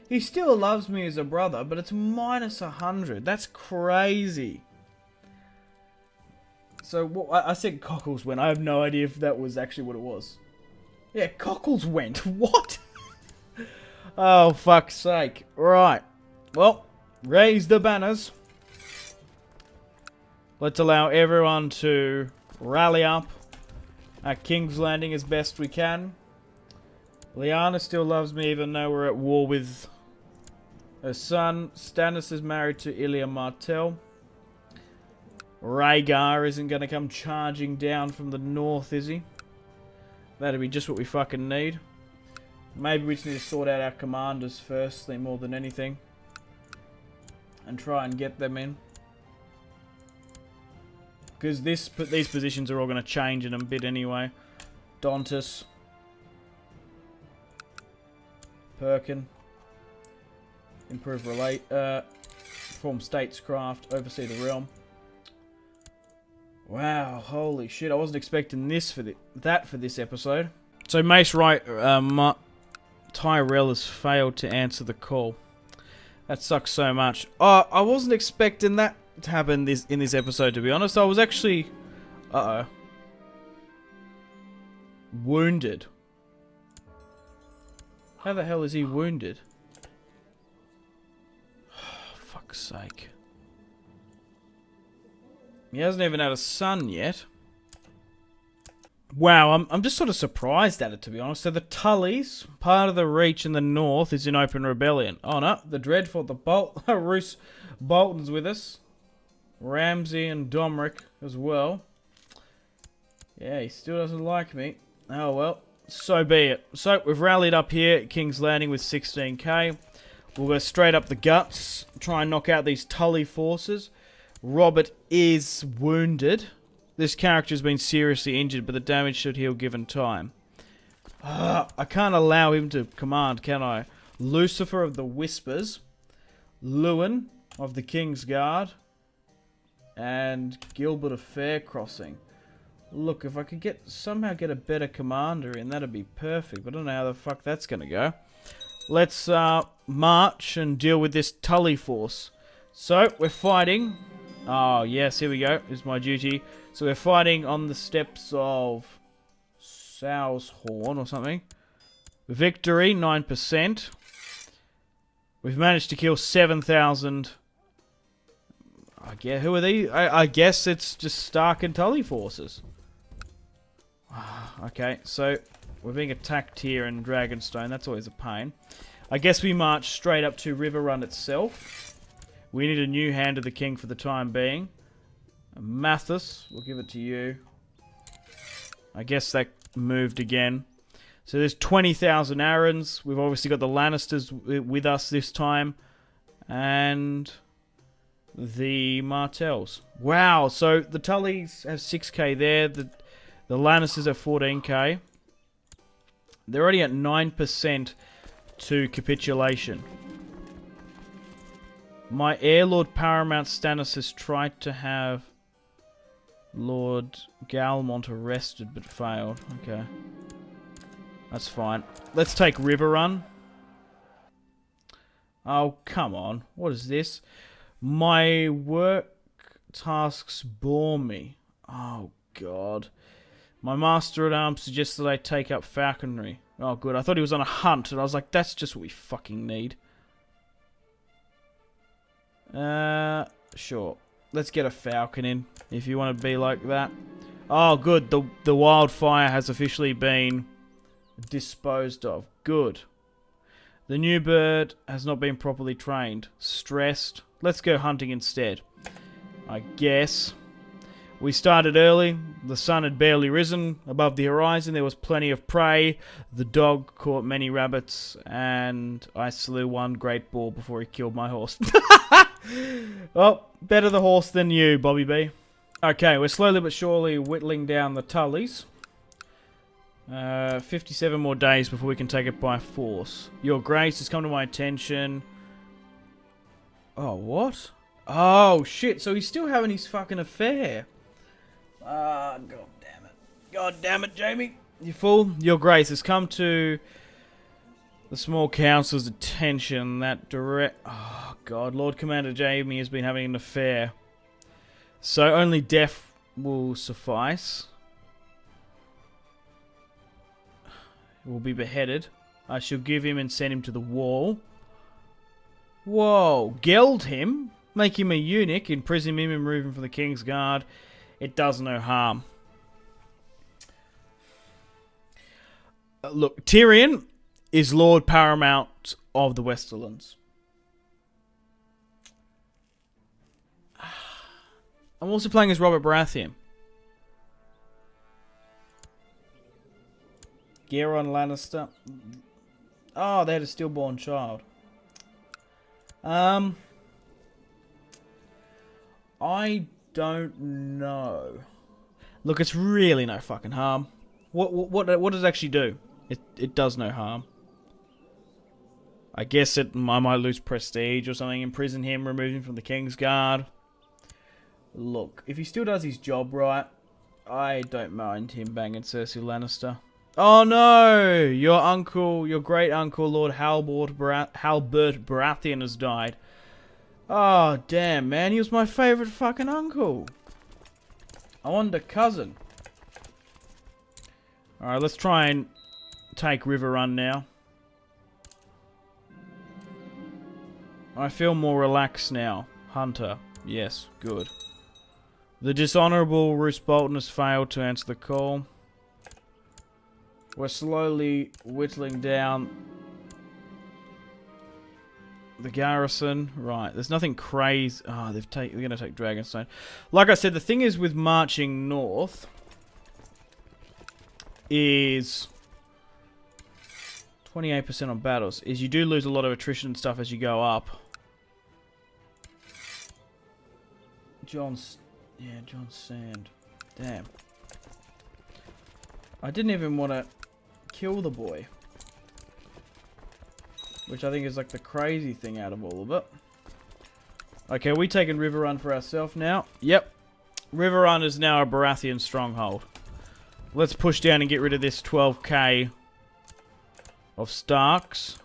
He still loves me as a brother, but it's minus 100. That's crazy. So I said Cockles went. I have no idea if that was actually what it was. Yeah, Cockles went. What? Oh, fuck's sake. Right. Well, raise the banners. Let's allow everyone to rally up at King's Landing as best we can. Lyanna still loves me even though we're at war with her son. Stannis is married to Lyanna Martell. Rhaegar isn't going to come charging down from the north, is he? That'd be just what we fucking need. Maybe we just need to sort out our commanders firstly more than anything. And try and get them in. Because these positions are all going to change in a bit anyway. Dontus. Perkin. Improve relate. Form statescraft. Oversee the realm. Wow, holy shit! I wasn't expecting this for this episode. So Mace Wright, Tyrell has failed to answer the call. That sucks so much. Oh, I wasn't expecting that to happen in this episode. To be honest, I was actually, wounded. How the hell is he wounded? Oh, fuck's sake. He hasn't even had a son yet. Wow, I'm just sort of surprised at it, to be honest. So the Tullys, part of the Reach in the north, is in open rebellion. Oh no, the Dreadful, the Roose Bolton's with us. Ramsay and Domric as well. Yeah, he still doesn't like me. Oh well, so be it. So we've rallied up here at King's Landing with 16k. We'll go straight up the guts, try and knock out these Tully forces. Robert is wounded. This character's been seriously injured, but the damage should heal given time. I can't allow him to command, can I? Lucifer of the Whispers. Lewin of the Kingsguard. And Gilbert of Faircrossing. Look, if I could somehow get a better commander in, that'd be perfect. But I don't know how the fuck that's going to go. Let's march and deal with this Tully force. So, we're fighting. Oh, yes, here we go. It's my duty. So we're fighting on the steps of Sow's Horn or something. Victory, 9%. We've managed to kill 7,000. Who are these? I guess it's just Stark and Tully forces. Okay, so we're being attacked here in Dragonstone. That's always a pain. I guess we march straight up to Riverrun itself. We need a new Hand of the King for the time being. Mathis, we'll give it to you. I guess that moved again. So there's 20,000 Arryns. We've obviously got the Lannisters with us this time. And the Martells. Wow, so the Tullys have 6k there. The Lannisters have 14k. They're already at 9% to capitulation. My Heir Lord Paramount Stannis has tried to have Lord Galmont arrested but failed. Okay. That's fine. Let's take Riverrun. Oh, come on. What is this? My work tasks bore me. Oh, God. My Master-at-Arms suggests that I take up falconry. Oh, good. I thought he was on a hunt, and I was like, that's just what we fucking need. Sure. Let's get a falcon in, if you want to be like that. Oh, good. The wildfire has officially been disposed of. Good. The new bird has not been properly trained. Stressed. Let's go hunting instead. I guess. We started early. The sun had barely risen above the horizon. There was plenty of prey. The dog caught many rabbits. And I slew one great boar before he killed my horse. Well, better the horse than you, Bobby B. Okay, we're slowly but surely whittling down the Tullys. 57 more days before we can take it by force. Your Grace has come to my attention. Oh, what? Oh, shit. So he's still having his fucking affair. Ah, god damn it. God damn it, Jamie. You fool. Your Grace has come to the small council's attention that direct... Oh, God. Lord Commander Jamie has been having an affair. So only death will suffice. Will be beheaded. I shall give him and send him to the wall. Whoa. Geld him? Make him a eunuch, imprison him and remove him from the Kingsguard. It does no harm. Look, Tyrion is Lord Paramount of the Westerlands. I'm also playing as Robert Baratheon. Doran Lannister. Oh, they had a stillborn child. I don't know. Look, it's really no fucking harm. What does it actually do? It does no harm. I guess I might lose prestige or something. Imprison him, remove him from the Kingsguard. Look, if he still does his job right, I don't mind him banging Cersei Lannister. Oh no! Your uncle, your great uncle, Lord Halbert Baratheon has died. Oh damn, man, he was my favourite fucking uncle. I wanted a cousin. Alright, let's try and take River Run now. I feel more relaxed now. Hunter. Yes, good. The dishonourable Roose Bolton has failed to answer the call. We're slowly whittling down the garrison. Right, there's nothing crazy. Oh, they're going to take Dragonstone. Like I said, the thing is with marching north is 28% on battles. Is you do lose a lot of attrition and stuff as you go up. John Sand. Damn. I didn't even want to kill the boy. Which I think is like the crazy thing out of all of it. Okay, we taking River Run for ourselves now. Yep. River Run is now a Baratheon stronghold. Let's push down and get rid of this 12k of Starks.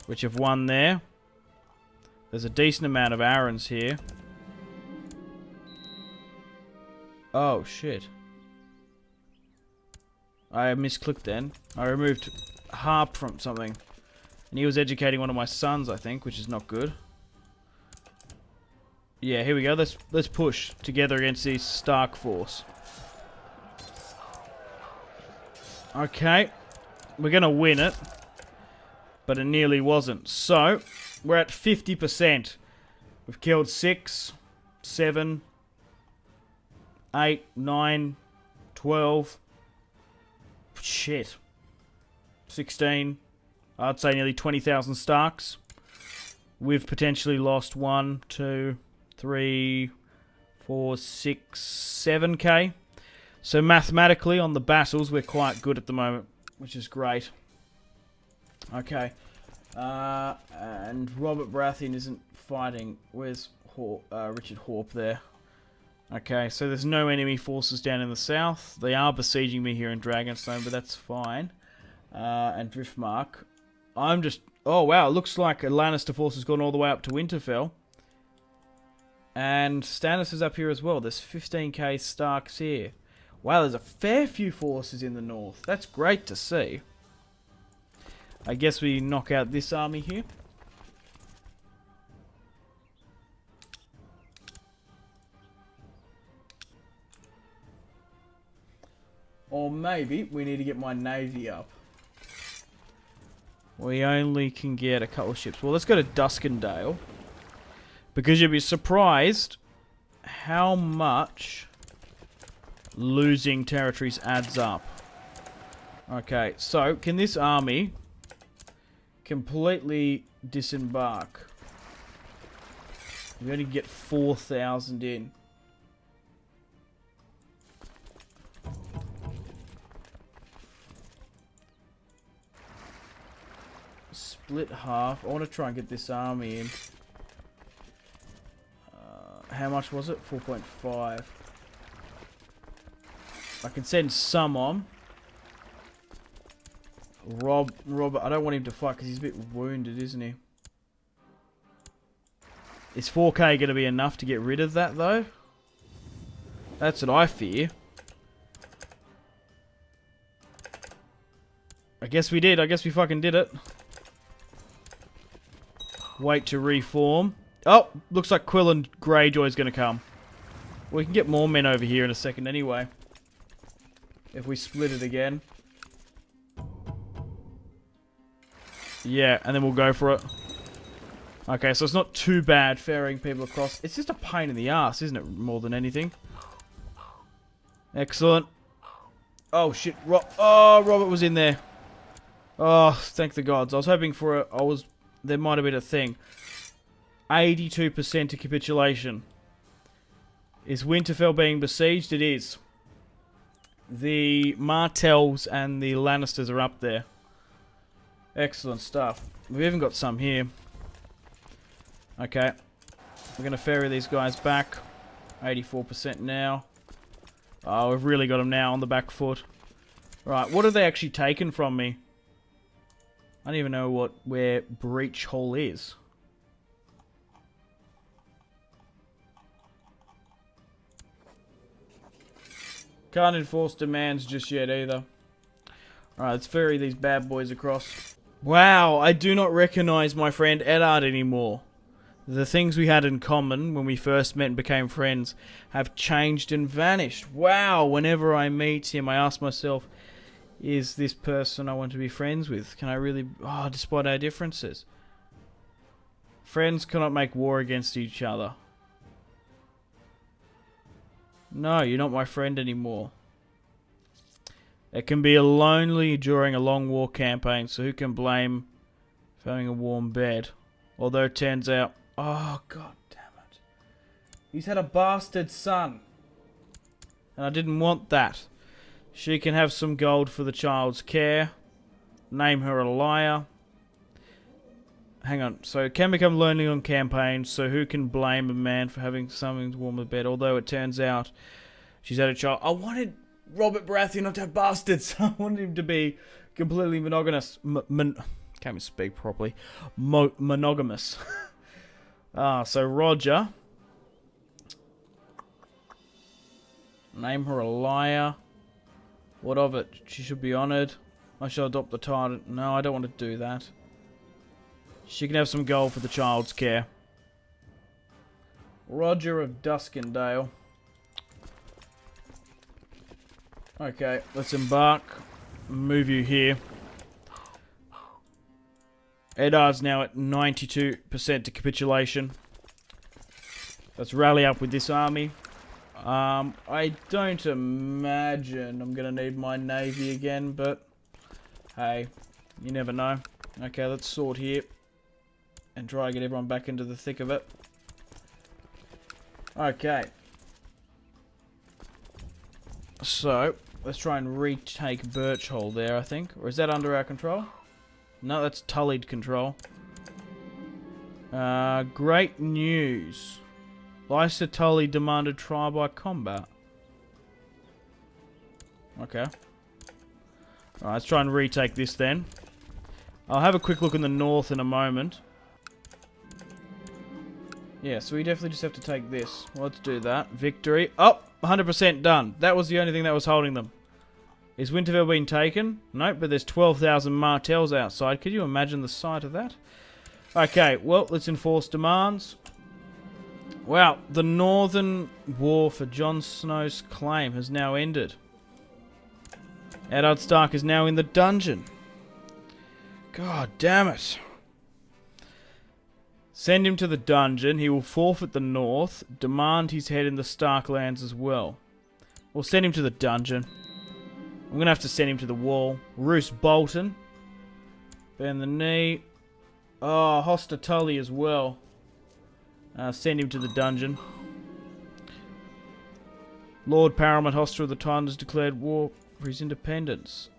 Which have won there. There's a decent amount of Arryns here. Oh, shit. I misclicked then. I removed Harp from something. And he was educating one of my sons, I think, which is not good. Yeah, here we go. Let's push together against this Stark force. Okay. We're going to win it. But it nearly wasn't. So, we're at 50%. We've killed 6, 7, 8, 9, 12... Shit. 16. I'd say nearly 20,000 Starks. We've potentially lost 1, 2, 3, 4, 6, 7k. So mathematically on the battles we're quite good at the moment, which is great. Okay. And Robert Baratheon isn't fighting. Where's Richard Horp there? Okay, so there's no enemy forces down in the south. They are besieging me here in Dragonstone, but that's fine. And Driftmark. I'm just... Oh, wow, it looks like a Lannister force has gone all the way up to Winterfell. And Stannis is up here as well. There's 15k Starks here. Wow, there's a fair few forces in the north. That's great to see. I guess we knock out this army here. Or maybe we need to get my navy up. We only can get a couple of ships. Well, let's go to Duskendale. Because you'll be surprised how much losing territories adds up. Okay, so can this army completely disembark? We only get 4,000 in. split half. I want to try and get this army in. How much was it? 4.5. I can send some on. Robert, I don't want him to fight because he's a bit wounded, isn't he? Is 4k going to be enough to get rid of that, though? That's what I fear. I guess we did. I guess we fucking did it. Wait to reform. Oh, looks like Quill and Greyjoy's going to come. We can get more men over here in a second anyway. If we split it again. Yeah, and then we'll go for it. Okay, so it's not too bad ferrying people across. It's just a pain in the ass, isn't it? More than anything. Excellent. Oh, shit. Robert was in there. Oh, thank the gods. I was hoping for a... There might have been a thing. 82% to capitulation. Is Winterfell being besieged? It is. The Martells and the Lannisters are up there. Excellent stuff. We've even got some here. Okay. We're going to ferry these guys back. 84% now. Oh, we've really got them now on the back foot. Right, what have they actually taken from me? I don't even know where Breach Hall is. Can't enforce demands just yet either. Alright, let's ferry these bad boys across. Wow, I do not recognize my friend Eddard anymore. The things we had in common when we first met and became friends have changed and vanished. Wow, whenever I meet him, I ask myself, is this person I want to be friends with? Can I really... Oh, despite our differences. Friends cannot make war against each other. No, you're not my friend anymore. It can be lonely during a long war campaign, so who can blame for having a warm bed? Although it turns out... Oh, god damn it. He's had a bastard son. And I didn't want that. She can have some gold for the child's care. Name her a liar. Hang on. So it can become lonely on campaigns, so who can blame a man for having something to warm the bed? Although it turns out she's had a child. I wanted Robert Baratheon not to have bastards. I wanted him to be completely monogamous. Can't even speak properly. Monogamous. So Roger. Name her a liar. What of it? She should be honoured. I shall adopt the title. No, I don't want to do that. She can have some gold for the child's care. Roger of Duskendale. Okay, let's embark. Move you here. Eddard's now at 92% to capitulation. Let's rally up with this army. I don't imagine I'm going to need my navy again, but hey, you never know. Okay, let's sort here and try and get everyone back into the thick of it. Okay. So, let's try and retake Birchhold there, I think. Or is that under our control? No, that's Tullied control. Great news. Lysa Tully demanded trial by combat. Okay. Alright, let's try and retake this then. I'll have a quick look in the north in a moment. Yeah, so we definitely just have to take this. Let's do that. Victory. Oh, 100% done. That was the only thing that was holding them. Is Winterfell being taken? Nope, but there's 12,000 Martells outside. Could you imagine the sight of that? Okay, well, let's enforce demands. Wow, the Northern War for Jon Snow's claim has now ended. Eddard Stark is now in the dungeon. God damn it. Send him to the dungeon. He will forfeit the north. Demand his head in the Stark lands as well. We'll send him to the dungeon. I'm going to have to send him to the wall. Roose Bolton. Bend the knee. Oh, Hoster Tully as well. Send him to the dungeon. Lord Paramount Hoster of the Titan has declared war for his independence.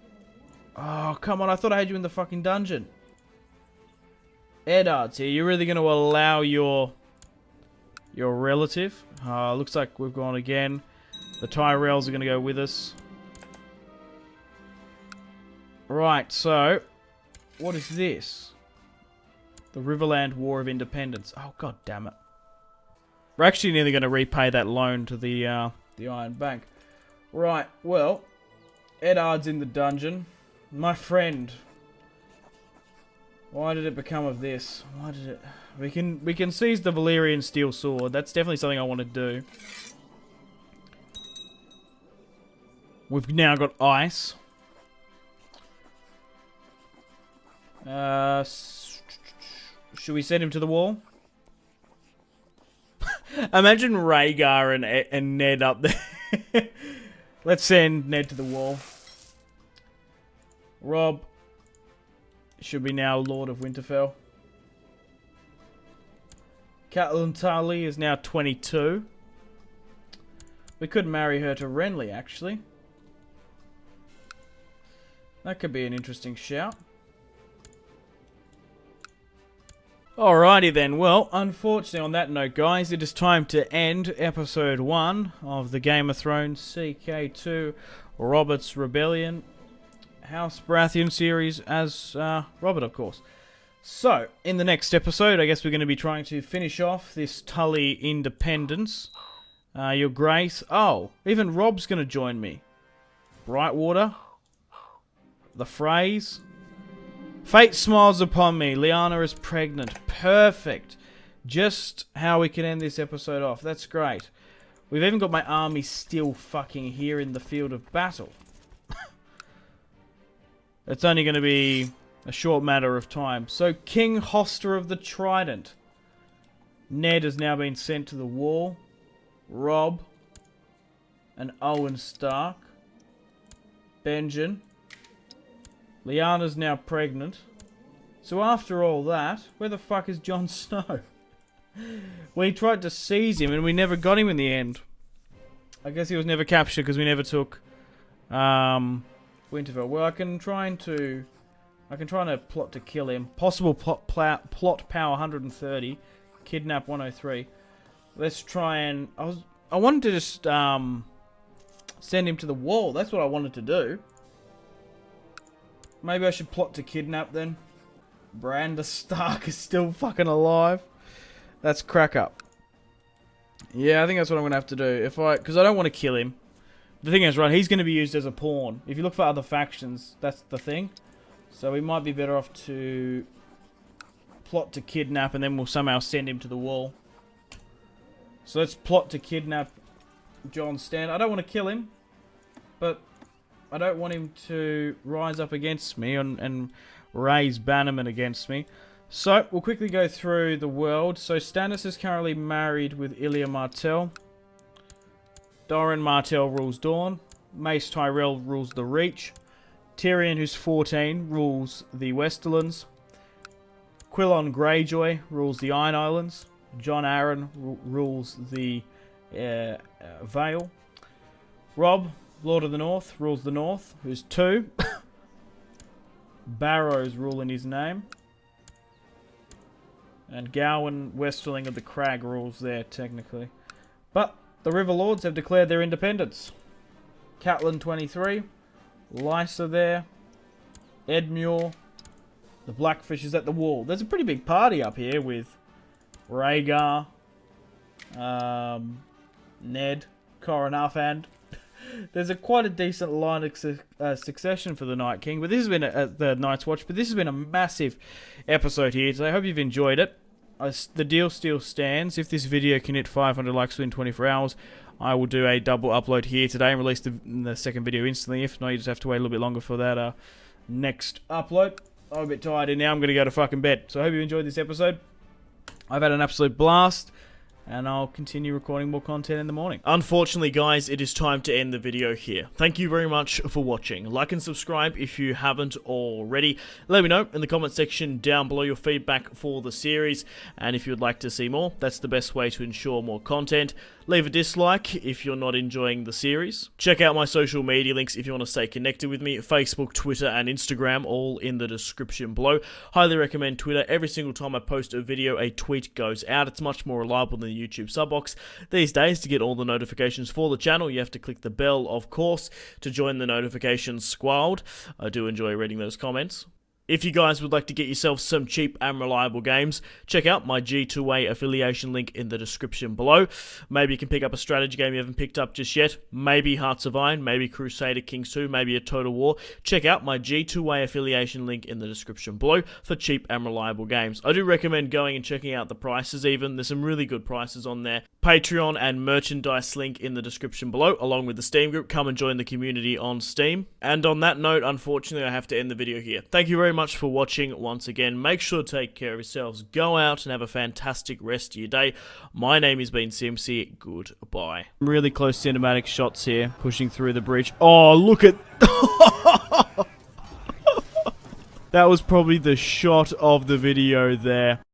Oh, come on. I thought I had you in the fucking dungeon. Eddard's here. You're really going to allow your relative? Looks like we've gone again. The Tyrells are going to go with us. Right, so what is this? The Riverland War of Independence. Oh, god damn it. We're actually nearly going to repay that loan to the Iron Bank. Right, well, Eddard's in the dungeon. My friend. Why did it become of this? Why did it... We can seize the Valyrian Steel Sword. That's definitely something I want to do. We've now got ice. Should we send him to the wall? Imagine Rhaegar and Ned up there. Let's send Ned to the wall. Rob should be now Lord of Winterfell. Catelyn Tully is now 22. We could marry her to Renly, actually. That could be an interesting shout. Alrighty then, well, unfortunately on that note, guys, it is time to end episode 1 of the Game of Thrones CK2 Robert's Rebellion House Baratheon series as Robert, of course. So, in the next episode, I guess we're going to be trying to finish off this Tully independence. Your Grace. Oh, even Rob's going to join me. Brightwater. The Freys. Fate smiles upon me. Lyanna is pregnant. Perfect. Just how we can end this episode off. That's great. We've even got my army still fucking here in the field of battle. It's only going to be a short matter of time. So, King Hoster of the Trident. Ned has now been sent to the wall. Robb. And Owen Stark. Benjen. Lyanna's now pregnant. So after all that, where the fuck is Jon Snow? We tried to seize him and we never got him in the end. I guess he was never captured because we never took Winterfell. Well, I can try and plot to kill him. Possible plot power 130. Kidnap 103. Let's try and... I wanted to just send him to the wall. That's what I wanted to do. Maybe I should plot to kidnap then. Brenda Stark is still fucking alive. That's crack up. Yeah, I think that's what I'm going to have to do. Because I don't want to kill him. The thing is, right, he's going to be used as a pawn. If you look for other factions, that's the thing. So we might be better off to plot to kidnap and then we'll somehow send him to the wall. So let's plot to kidnap Jon Snow. I don't want to kill him, but I don't want him to rise up against me and raise bannermen against me. So, we'll quickly go through the world. So, Stannis is currently married with Lyanna Martell. Doran Martell rules Dorne. Mace Tyrell rules the Reach. Tyrion, who's 14, rules the Westerlands. Quillon Greyjoy rules the Iron Islands. Jon Arryn rules the Vale. Robb, Lord of the North, rules the North, who's 2. Barrows rule in his name. And Gowan, Westerling of the Crag, rules there, technically. But the River Lords have declared their independence. Catelyn 23. Lysa there. Edmure. The Blackfish is at the wall. There's a pretty big party up here with Rhaegar, Ned, Coronarfand. There's quite a decent line of succession for the Night King, but this has been the Night's Watch. But this has been a massive episode here, so I hope you've enjoyed it. The deal still stands. If this video can hit 500 likes within 24 hours, I will do a double upload here today and release the second video instantly. If not, you just have to wait a little bit longer for that next upload. I'm a bit tired and now I'm going to go to fucking bed. So I hope you enjoyed this episode. I've had an absolute blast. and I'll continue recording more content in the morning. Unfortunately, guys, it is time to end the video here. Thank you very much for watching. Like and subscribe if you haven't already. Let me know in the comment section down below your feedback for the series, and if you'd like to see more, that's the best way to ensure more content. Leave a dislike if you're not enjoying the series. Check out my social media links if you want to stay connected with me. Facebook, Twitter, and Instagram, all in the description below. Highly recommend Twitter. Every single time I post a video, a tweet goes out. It's much more reliable than the YouTube sub box. These days, to get all the notifications for the channel, you have to click the bell, of course, to join the notifications squad. I do enjoy reading those comments. If you guys would like to get yourself some cheap and reliable games, check out my G2A affiliation link in the description below. Maybe you can pick up a strategy game you haven't picked up just yet. Maybe Hearts of Iron, maybe Crusader Kings 2, maybe a Total War. Check out my G2A affiliation link in the description below for cheap and reliable games. I do recommend going and checking out the prices even. There's some really good prices on there. Patreon and merchandise link in the description below, along with the Steam group. Come and join the community on Steam. And on that note, unfortunately, I have to end the video here. Thank you very much for watching once again. Make sure to take care of yourselves. Go out and have a fantastic rest of your day. My name has been Simpzy. Goodbye. Really close cinematic shots here, pushing through the bridge. Oh, look at... That was probably the shot of the video there.